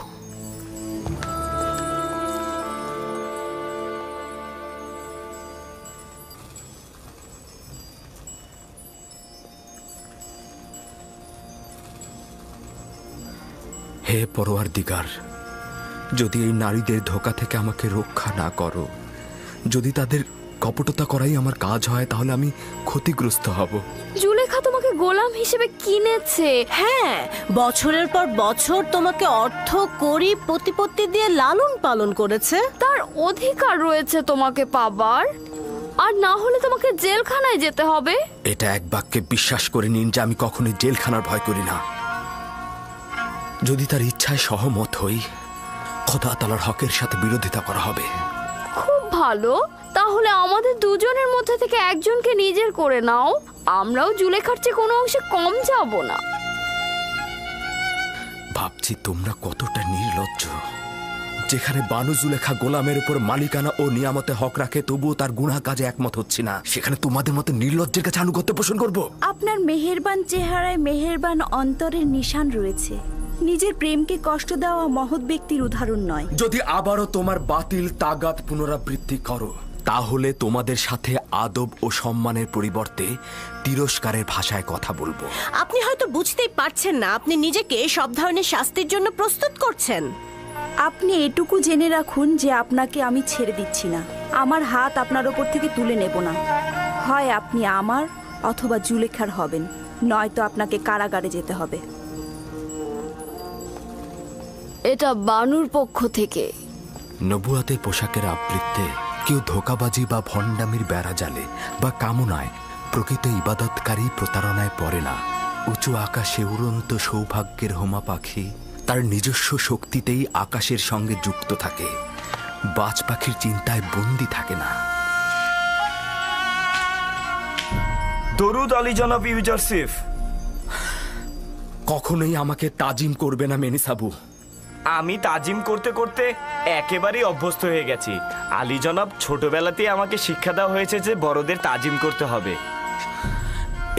হে পরওয়ারদিগার, যদি এই নারীদের ধোঁকা থেকে আমাকে রক্ষা না করো, যদি তাদের কপটতা করাই আমার কাজ হয়, তাহলে আমি ক্ষতিগ্রস্ত হব। জুলেখা তোমাকে গোলাম হিসেবে কিনেছে। হ্যাঁ, বছরের পর বছর তোমাকে অর্থ করি প্রতিপত্তি দিয়ে লালন পালন করেছে। তার অধিকার রয়েছে তোমাকে পাবার, আর না হলে তোমাকে জেলখানায় যেতে হবে। এটা এক বাক্যে বিশ্বাস করে নিন যে আমি কখনোই জেলখানার ভয় করি না। যদি তার ইচ্ছায় সহমত হই, খোদা তাআলার হকের সাথে বিরোধিতা করা হবে। খুব ভালো, তাহলে আমাদের দুজনের মধ্যে থেকে একজনকে নিজের করে নাও। আমরাও জুলেখার চেয়ে কোনো অংশে কম যাব না। ভাবছি তোমরা কতটা নির্লজ্জ। যেখানে বানু জুলেখা গোলামের উপর মালিকানা ও নিয়ামতে হক রাখে, তবুও তার গুনাহ কাজে একমত হচ্ছে না, সেখানে তোমাদের মতো নির্লজ্জের কাছে আনুগত্য পোষণ করব? আপনার মেহেরবান চেহারায় মেহেরবান অন্তরের নিশান রয়েছে। নিজের প্রেমকে কষ্ট দেওয়া মহৎ ব্যক্তির উদাহরণ নয়। যদি আবারও তোমার বাতিল তাগাদ পুনরাবৃত্তি করো, তাহলে তোমাদের সাথে আদব ও সম্মানের পরিবর্তে তিরস্কারের ভাষায় কথা বলবো। আপনি হয়তো বুঝতেই পারছেন না আপনি নিজেকে সব ধরনের শাস্তির জন্য প্রস্তুত করছেন। আপনি এটুকু জেনে রাখুন যে আপনাকে আমি ছেড়ে দিচ্ছি না। আমার হাত আপনার ওপর থেকে তুলে নেব না। হয় আপনি আমার অথবা জুলেখার হবেন, নয়তো আপনাকে কারাগারে যেতে হবে। এটা বানুর পক্ষ থেকে। নবুয়াতের পোশাকের আবৃত্তে কেউ ধোঁকাবাজি বা ভণ্ডামির বেড়া জালে বা কামনায় প্রকৃত ইবাদতকারী প্রতারণায় পড়ে না। উঁচু আকাশে উড়ন্ত সৌভাগ্যের হোমা পাখি তার নিজস্ব শক্তিতেই আকাশের সঙ্গে যুক্ত থাকে, বাজ পাখির চিন্তায় বন্দী থাকে না। দরুদ আলী জনাব ইউজারসিফ। কখনোই আমাকে তাজিম করবে না মেনিসাবু। আমি তাজিম করতে করতে একেবারেই অভ্যস্ত হয়ে গেছি। আলী জনাব ছোটবেলাতেই আমাকে শিক্ষা দেওয়া হয়েছে যে বড়দের তাজিম করতে হবে।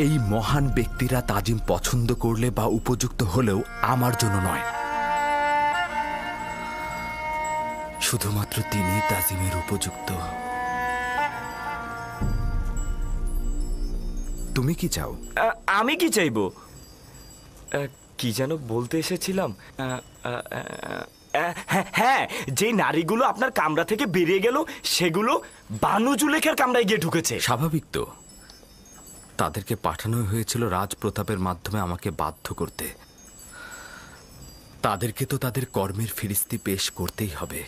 এই মহান ব্যক্তিরা তাজিম পছন্দ করলে বা উপযুক্ত হলেও আমার জন্য নয়, শুধুমাত্র তিনি তাজিমের উপযুক্ত। তুমি কি চাও? আমি কি চাইবো? কি যেন বলতে এসেছিলাম। হ্যাঁ, যে নারীগুলো আপনার কামরা থেকে বেরিয়ে গেল সেগুলো বানু জুলেখার কামরায় গিয়ে ঢুকেছে। স্বাভাবিক তো, তাদেরকে পাঠানো হয়েছিল রাজপ্রতাপের মাধ্যমে আমাকে বাধ্য করতে। তাদেরকে তো তাদের কর্মের ফিরিস্তি পেশ করতেই হবে।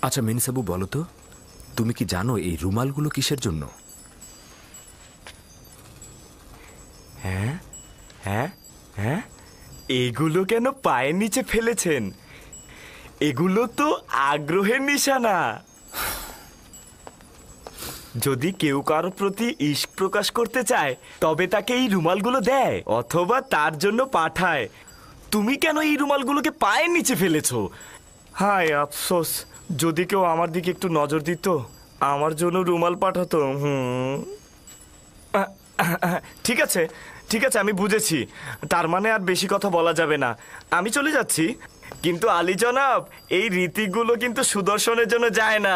আচ্ছা মিনিসাবু, বলো তো, তুমি কি জানো এই রুমালগুলো কিসের জন্য? হ্যাঁ হ্যাঁ হ্যাঁ, এগুলো কেন পায়ের নিচে ফেলেছেন? এগুলো তো আগ্রহের নিশানা। যদি কেউ কারোর প্রতি ইশক প্রকাশ করতে চায় তবে তাকে এই রুমালগুলো দেয় অথবা তার জন্য পাঠায়। তুমি কেন এই রুমালগুলোকে পায়ের নিচে ফেলেছো? হায় আফসোস, যদি কেউ আমার দিকে একটু নজর দিত, আমার জন্য রুমাল পাঠাতো। ঠিক আছে ঠিক আছে, আমি বুঝেছি। তার মানে আর বেশি কথা বলা যাবে না। আমি চলে যাচ্ছি। কিন্তু আলী জনাব, এই রীতিগুলো কিন্তু সুদর্শনের জন্য যায় না।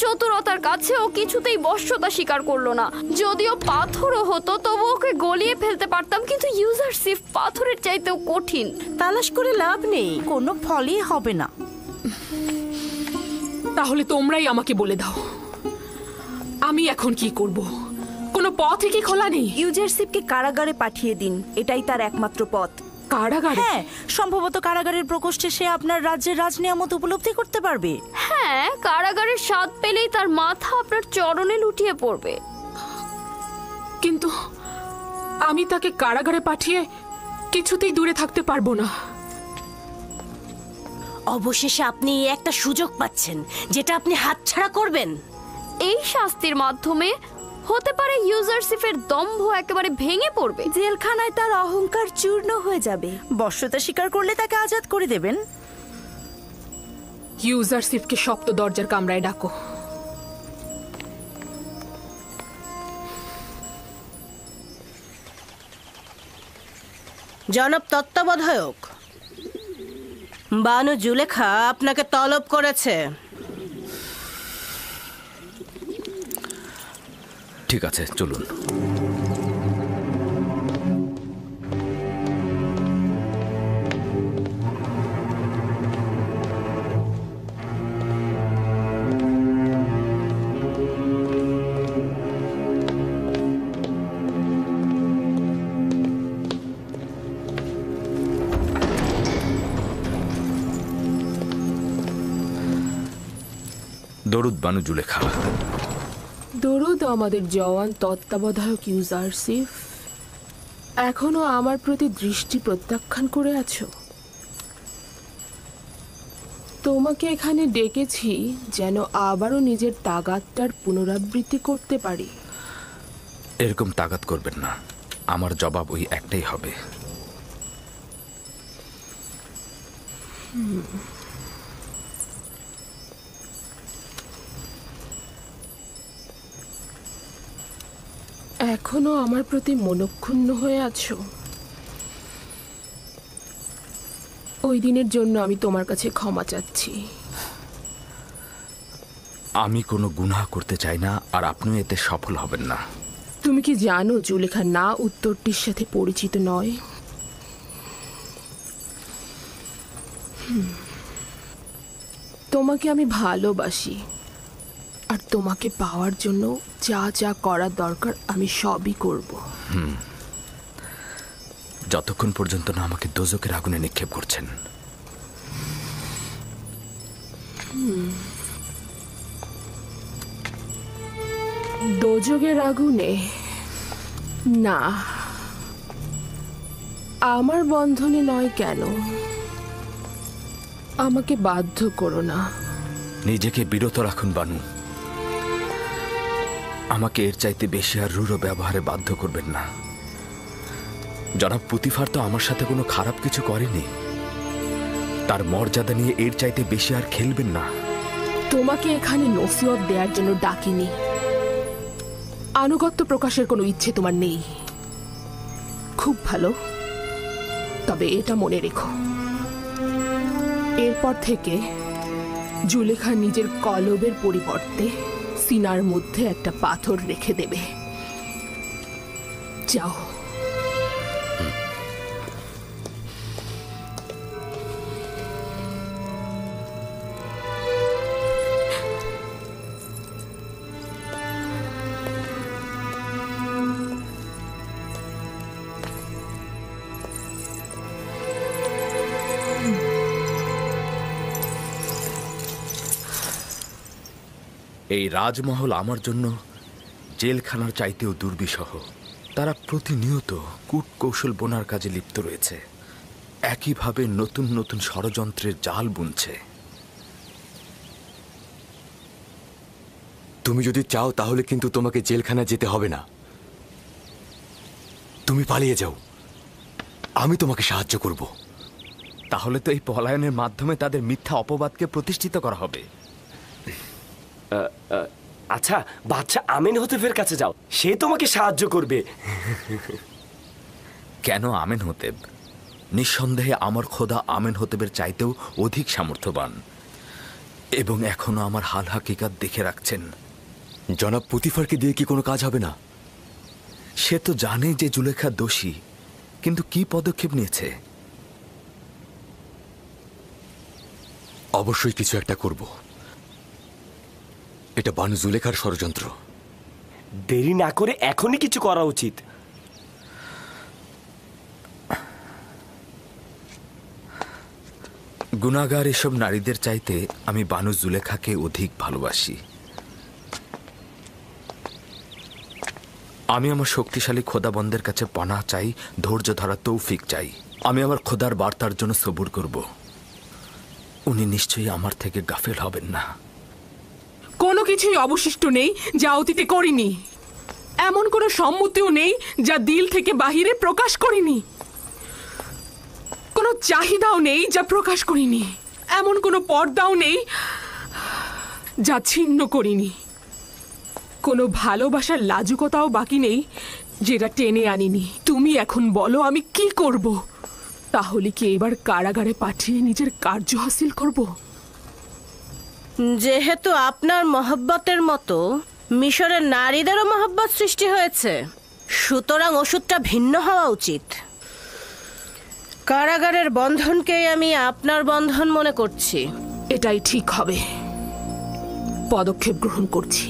চতুরতার কাছে ও কিছুতেই বশ্যতা স্বীকার করলো না। যদিও পাথরও হতো তবু ওকে গলিয়ে ফেলতে পারতাম, কিন্তু ইউজারসিফ পাথরের চাইতেও কঠিন। তালাশ করে লাভ নেই, কোনো ফলই হবে না। তাহলে তোমরাই আমাকে বলে দাও, আমি এখন কি করব? কোনো পথই কি খোলা নেই? ইউজারসিফকে কারাগারে পাঠিয়ে দিন, এটাই তার একমাত্র পথ। কারাগারে? হ্যাঁ, সম্ভবত কারাগারের প্রকোষ্ঠে সে আপনার রাজ্যের রাজনিয়ামত উপলব্ধি করতে পারবে। হ্যাঁ, কারাগারের স্বাদ পেলেই তার মাথা আপনার চরণে লুটিয়ে পড়বে। কিন্তু আমি তাকে কারাগারে পাঠিয়ে কিছুতেই দূরে থাকতে পারবো না। অবশেষে আপনি একটা সুযোগ পাচ্ছেন যেটা আপনি হাতছাড়া করবেন। এই শাস্তির মাধ্যমে হতে পারে ইউজারসিফের দম্ভ একেবারে ভেঙে পড়বে। জেলখানায় তার অহংকার চূর্ণ হয়ে যাবে। বশ্যতা স্বীকার করলে তাকে আজাদ করে দেবেন। ইউজারসিফকে শক্ত দরজার কামরায় ডাকো। জনাব তত্ত্বাবধায়ক, বানু জুলেখা আপনাকে তলব করেছে। ঠিক আছে, চলুন। দরুদ বানু জুলেখা। দরুদ আমাদের জওয়ান তত্ত্বাবধায়ক ইউজারসিফ। এখনো আমার প্রতি দৃষ্টি প্রত্যাখ্যান করে আছো? তোমাকে এখানে ডেকেছি যেন আবারও নিজের তাগাদটার পুনরাবৃত্তি করতে পারি। এরকম তাগাদ করবেন না, আমার জবাব ওই একটাই হবে। এখনো আমার প্রতি মনক্ষুণ্ণ হয়ে আছো? ওই দিনের জন্য আমি তোমার কাছে ক্ষমা চাচ্ছি। আমি কোনো গুনাহ করতে চাই না, আর আপনিও এতে সফল হবেন না। তুমি কি জানো জুলেখা না উত্তরটির সাথে পরিচিত নয়? তোমাকে আমি ভালোবাসি, আর তোমাকে পাওয়ার জন্য যা যা করার দরকার আমি সবই করব। যতক্ষণ পর্যন্ত না আমাকে দোজকের আগুনে নিক্ষেপ করছেন। দোজকের আগুনে না, আমার বন্ধনে নয়। কেন? আমাকে বাধ্য করো না। নিজেকে বিরত রাখুন বানু। আমাকে এর চাইতে বেশি আর রূঢ় ব্যবহারে বাধ্য করবেন না। জনাব পুতিফার তো আমার সাথে কোনো খারাপ কিছু করেনি। তার মর্যাদা নিয়ে এর চাইতে বেশি আর খেলবেন না। তোমাকে এখানে নসিহত দেওয়ার জন্য ডাকিনি। আনুগত্য প্রকাশের কোনো ইচ্ছে তোমার নেই। খুব ভালো, তবে এটা মনে রেখো, এরপর থেকে জুলেখা নিজের কলবের পরিবর্তে সিনার মধ্যে একটা পাথর রেখে দেবে। যাও। এই রাজমহল আমার জন্য জেলখানার চাইতেও দুর্বিষহ। তারা প্রতিনিয়ত কূট কৌশল বোনার কাজে লিপ্ত রয়েছে, একইভাবে নতুন নতুন ষড়যন্ত্রের জাল বুনছে। তুমি যদি চাও তাহলে কিন্তু তোমাকে জেলখানা যেতে হবে না। তুমি পালিয়ে যাও, আমি তোমাকে সাহায্য করব। তাহলে তো এই পলায়নের মাধ্যমে তাদের মিথ্যা অপবাদকে প্রতিষ্ঠিত করা হবে। আচ্ছা, বাচ্চা আমেন হতেবের কাছে যাও, সে তোমাকে সাহায্য করবে। কেন আমেন হতেব? নিঃসন্দেহে আমার খোদা আমেন হতেবের চাইতেও অধিক সামর্থ্যবান, এবং এখনো আমার হাল হাকিকাত দেখে রাখছেন। জনাব পুতিফারকে দিয়ে কি কোনো কাজ হবে না? সে তো জানে যে জুলেখা দোষী, কিন্তু কি পদক্ষেপ নিয়েছে? অবশ্যই কিছু একটা করব। এটা বানু জুলেখার ষড়যন্ত্র। দেরি না করে এখনই কিছু করা উচিত। গুনাহগার এসব নারীদের চাইতে আমি বানু জুলেখাকে অধিক ভালোবাসি। আমি আমার শক্তিশালী খোদাবন্দের কাছে পানাহ চাই, ধৈর্য ধরা তৌফিক চাই। আমি আমার খোদার বার্তার জন্য সবুর করব। উনি নিশ্চয়ই আমার থেকে গাফেল হবেন না। কোনো কিছুই অবশিষ্ট নেই যা অতীতে করিনি, এমন কোনো সম্মতিও নেই যা দিল থেকে বাহিরে প্রকাশ করিনি। কোনো চাহিদাও নেই যা প্রকাশ করিনি, এমন কোনো পর্দাও নেই যা ছিন্ন করিনি। কোনো ভালোবাসার লাজুকতাও বাকি নেই যেটা টেনে আনিনি। তুমি এখন বলো আমি কি করব? তাহলে কি এবার কারাগারে পাঠিয়ে নিজের কার্য হাসিল করব? যেহেতু আপনার মহব্বতের মতো মিশরের নারীদেরও মহব্বত সৃষ্টি হয়েছে, সুতরাং ওষুধটা ভিন্ন হওয়া উচিত। কারাগারের বন্ধনকেই আমি আপনার বন্ধন মনে করছি। এটাই ঠিক হবে। পদক্ষেপ গ্রহণ করছি।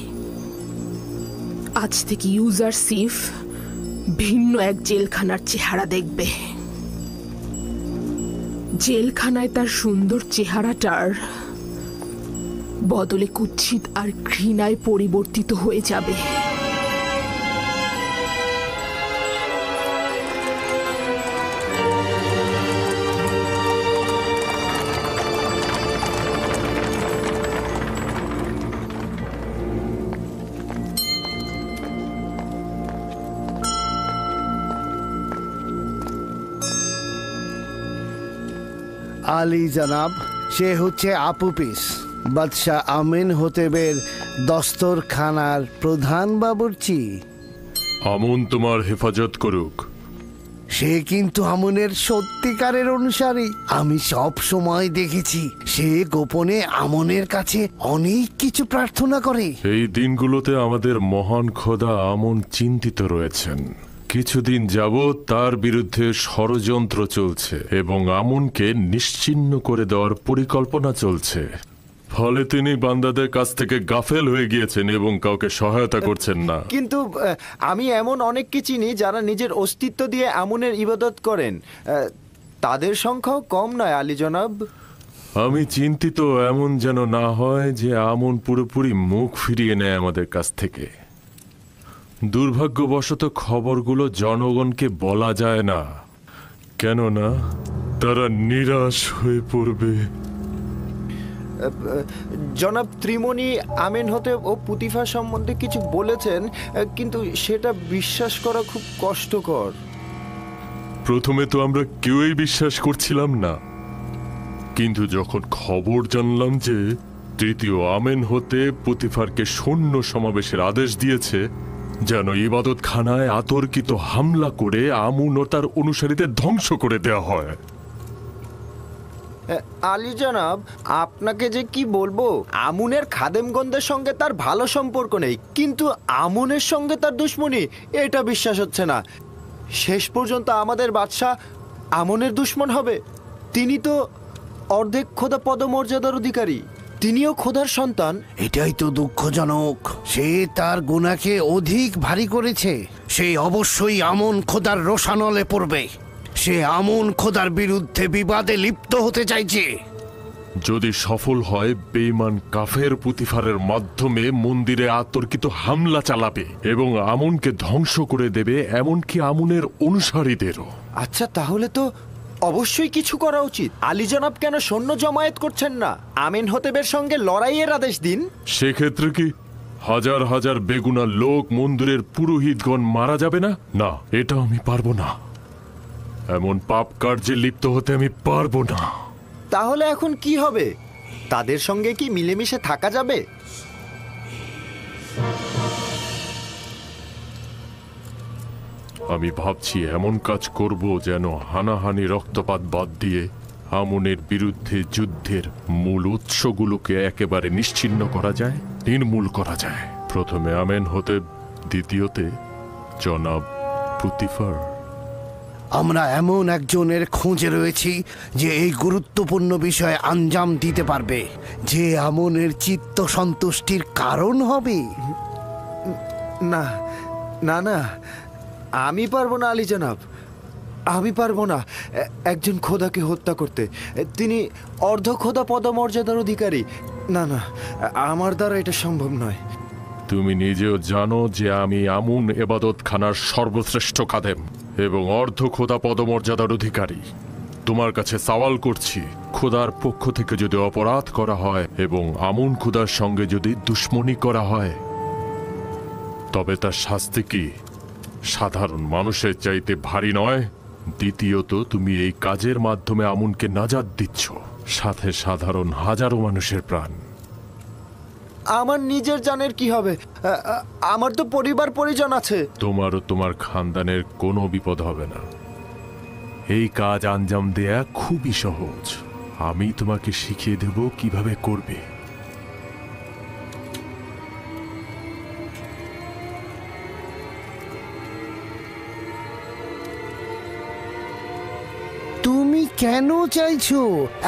আজ থেকে ইউজারশিপ ভিন্ন এক জেলখানার চেহারা দেখবে। জেলখানায় তার সুন্দর চেহারাটার বদলে কুৎসিত আর ঘৃণায় পরিবর্তিত হয়ে যাবে। আলী জনাব, সে হচ্ছে আপুপিস, বাদশাহ আমিন হতেবের দস্তরখানার প্রধান বাবুর্চি। আমুন তোমার হেফাজত করুক। সে কিন্তু আমনের সত্যিকারের অনুসারী। আমি সব সময় দেখেছি সে গোপনে আমনের কাছে অনেক কিছু প্রার্থনা করে। এই দিনগুলোতে আমাদের মহান খোদা আমন চিন্তিত রয়েছেন। কিছুদিন যাবৎ তার বিরুদ্ধে ষড়যন্ত্র চলছে এবং আমনকে নিশ্চিহ্ন করে দেওয়ার পরিকল্পনা চলছে। ফলে তিনি বান্দাদের কাছ থেকে গাফেল হয়ে গিয়েছেন এবং কাউকে সহায়তা করছেন না। কিন্তু আমি এমন অনেককে চিনি যারা নিজের অস্তিত্ব দিয়ে আমনের ইবাদত করেন। তাদের সংখ্যাও কম নয় আলী জনাব। আমি চিন্তিত এমন যেন না হয় যে আমন পুরোপুরি মুখ ফিরিয়ে নেয় আমাদের কাছ থেকে। দুর্ভাগ্যবশত খবরগুলো জনগণকে বলা যায় না, কেননা তারা নিরাশ হয়ে পড়বে। জনাব ত্রিমণি আমিন হতে ও পুতিফা সম্বন্ধে কিছু বলেছেন, কিন্তু সেটা বিশ্বাস করা খুব কষ্টকর। প্রথমে তো আমরা কেউই বিশ্বাস করছিলাম না, কিন্তু যখন খবর জানলাম যে তৃতীয় আমেন হতে পুতিফারকে সৈন্য সমাবেশের আদেশ দিয়েছে যেন ইবাদতখানায় আতর্কিত হামলা করে আমুন ও তার অনুসারীদের ধ্বংস করে দেওয়া হয়। আলী জনাব, আপনাকে যে কি বলবো, আমুনের খাদেমগণদের সঙ্গে তার ভালো সম্পর্ক নেই, কিন্তু আমুনের সঙ্গে তার দুশ্মনী, এটা বিশ্বাস হচ্ছে না। শেষ পর্যন্ত আমাদের বাদশাহ আমুনের দুশ্মন হবে। তিনি তো অর্ধেক খোদা পদমর্যাদার অধিকারী, তিনিও খোদার সন্তান। এটাই তো দুঃখজনক। সে তার গুনাহকে অধিক ভারী করেছে। সে অবশ্যই আমন খোদার রোষানলে পড়বে। সে আমন খোদার বিরুদ্ধে বিবাদে লিপ্ত হতে চাইছে। যদি সফল হয়, বেঈমান কাফের পুতিফারের মাধ্যমে মন্দিরে আতর্কিত হামলা চালাবে এবং আমনকে ধ্বংস করে দেবে, এমনকি আমনের অনুসারীদেরও। আচ্ছা, তাহলে তো অবশ্যই কিছু করা উচিত। আলী জনাব কেন সৈন্য জমায়েত করছেন না? আমিন হতেবের সঙ্গে লড়াইয়ের আদেশ দিন। সেক্ষেত্রে কি হাজার হাজার বেগুনা লোক মন্দিরের পুরোহিতগণ মারা যাবে না? না, এটা আমি পারবো না। এমন পাপ কার্যে লিপ্ত হতে আমি পারবো না। তাহলে এখন কি হবে? তাদের সঙ্গে কি মিলেমিশে থাকা যাবে? আমি ভাবছি এমন কাজ করব যেন হানাহানি রক্তপাত বাদ দিয়ে আমনের বিরুদ্ধে যুদ্ধের মূল উৎসগুলোকে একেবারে নিশ্চিহ্ন করা যায়, নির্মূল করা যায়। প্রথমে আমেন হতে, দ্বিতীয়তে জনাব পুতিফার। আমরা এমন একজনের খোঁজে রয়েছি যে এই গুরুত্বপূর্ণ বিষয়ে আঞ্জাম দিতে পারবে, যে আমনের চিত্ত সন্তুষ্টির কারণ হবে। না না না, আমি পারবো না আলী জনাব, আমি পারবো না একজন খোদাকে হত্যা করতে। তিনি অর্ধ খোদা পদমর্যাদার অধিকারী। না না, আমার দ্বারা এটা সম্ভব নয়। তুমি নিজেও জানো যে আমি আমুন এবাদতখানার সর্বশ্রেষ্ঠ খাদেম এবং অর্ধ খোদা পদমর্যাদার অধিকারী। তোমার কাছে সওয়াল করছি, খোদার পক্ষ থেকে যদি অপরাধ করা হয় এবং আমুন খোদার সঙ্গে যদি দুশ্মনী করা হয়, তবে তার শাস্তি কি সাধারণ মানুষের চাইতে ভারী নয়? দ্বিতীয়ত, তুমি এই কাজের মাধ্যমে আমুনকে নাজাত দিচ্ছ, সাথে সাধারণ হাজারো মানুষের প্রাণ। আমার নিজের জানের কি হবে? আমার তো পরিবার পরিজন আছে। তোমার ও তোমার খানদানের কোনো বিপদ হবে না। এই কাজ আঞ্জাম দেয়া খুবই সহজ। আমি তোমাকে শিখিয়ে দেব কিভাবে করবে। তুমি কেন চাইছো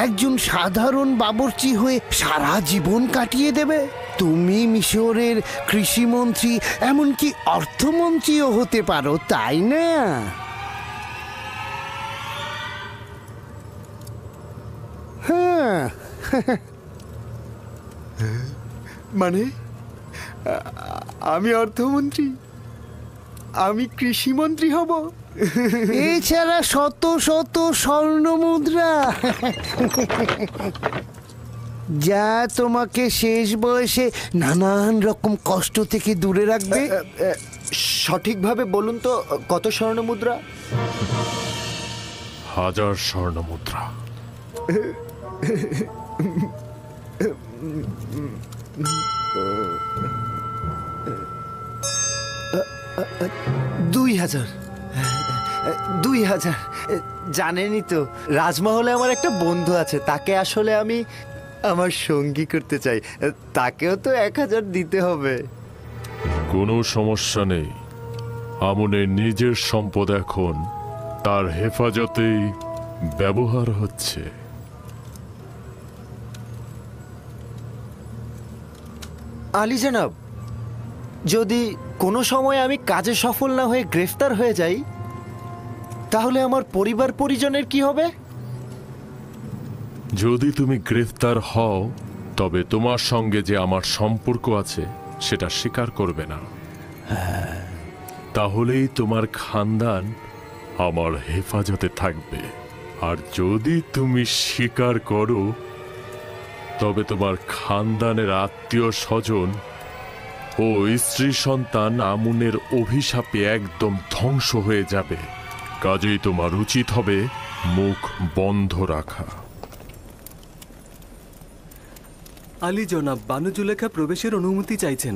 একজন সাধারণ বাবুর্চি হয়ে সারা জীবন কাটিয়ে দেবে? তুমি মিশরের কৃষিমন্ত্রী, এমনকি অর্থমন্ত্রীও হতে পারো, তাই না? হ্যাঁ। মানে আমি অর্থমন্ত্রী, আমি কৃষিমন্ত্রী হব? এছাড়া শত শত স্বর্ণ মুদ্রা, যা তোমাকে শেষ বয়সে নানান রকম কষ্ট থেকে দূরে রাখবে। সঠিকভাবে বলুন তো, কত স্বর্ণ মুদ্রা? 1000 স্বর্ণ মুদ্রা। 2000। 2000। জানেনই তো, রাজমহলে আমার একটা বন্ধু আছে, তাকে আসলে আমি আমার সঙ্গী করতে চাই। তাকেও তো 1000 দিতে হবে। কোনো সমস্যা নেই। আমনের নিজের সম্পদ এখন তার হেফাজতেই ব্যবহার হচ্ছে। আলী জনাব, যদি কোনো সময় আমি কাজে সফল না হয়ে গ্রেফতার হয়ে যাই, তাহলে আমার পরিবার পরিজনের কি হবে? যদি তুমি গ্রেফতার হও, তবে তোমার সঙ্গে যে আমার সম্পর্ক আছে সেটা স্বীকার করবে না। তাহলেই তোমার খানদান আমার হেফাজতে থাকবে। আর যদি তুমি স্বীকার করো, তবে তোমার খানদানের আত্মীয় স্বজন ও স্ত্রী সন্তান আমুনের অভিশাপে একদম ধ্বংস হয়ে যাবে। কাজেই তোমার উচিত হবে মুখ বন্ধ রাখা। আলী জনাব, বানু জুলেখা প্রবেশের অনুমতি চাইছেন।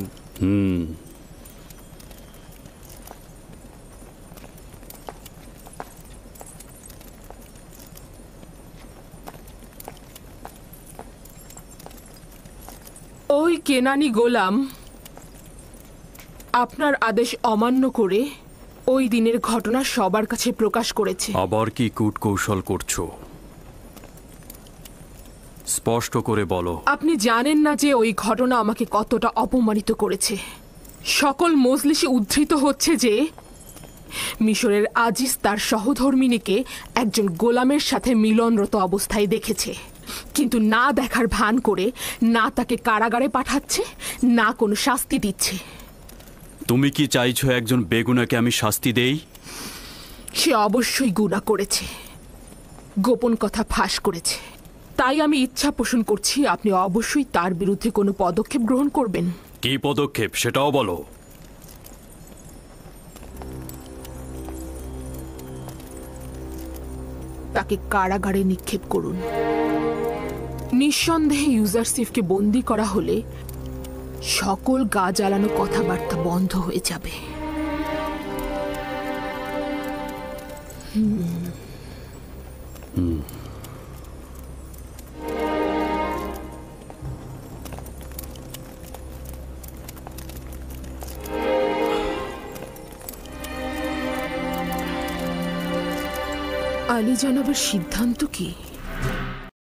ওই কেনানি গোলাম আপনার আদেশ অমান্য করে ওই দিনের ঘটনা সবার কাছে প্রকাশ করেছে। আবার কি কূটকৌশল করছো? স্পষ্ট করে বলো। আপনি জানেন না যে ওই ঘটনা আমাকে কতটা অপমানিত করেছে। সকল মজলিসে উদ্ধৃত হচ্ছে যে মিশরের আজিজ তার সহধর্মিনীকে একজন গোলামের সাথে মিলনরত অবস্থায় দেখেছে, কিন্তু না দেখার ভান করে না তাকে কারাগারে পাঠাচ্ছে, না কোনো শাস্তি দিচ্ছে। তুমি কি চাইছো একজন বেগুনাকে আমি শাস্তি দেই? সে অবশ্যই গুনাহ করেছে, গোপন কথা ফাঁস করেছে। তাই আমি ইচ্ছা পোষণ করছি আপনি অবশ্যই তার বিরুদ্ধে কোনো পদক্ষেপ গ্রহণ করবেন। কি পদক্ষেপ সেটাও বলো। তাকে কারাগারে নিক্ষেপ করুন। নিঃসন্দেহে ইউজারসিফকে বন্দী করা হলে সকল গা জ্বালানো কথাবার্তা বন্ধ হয়ে যাবে। আলী জনাবের সিদ্ধান্ত কি?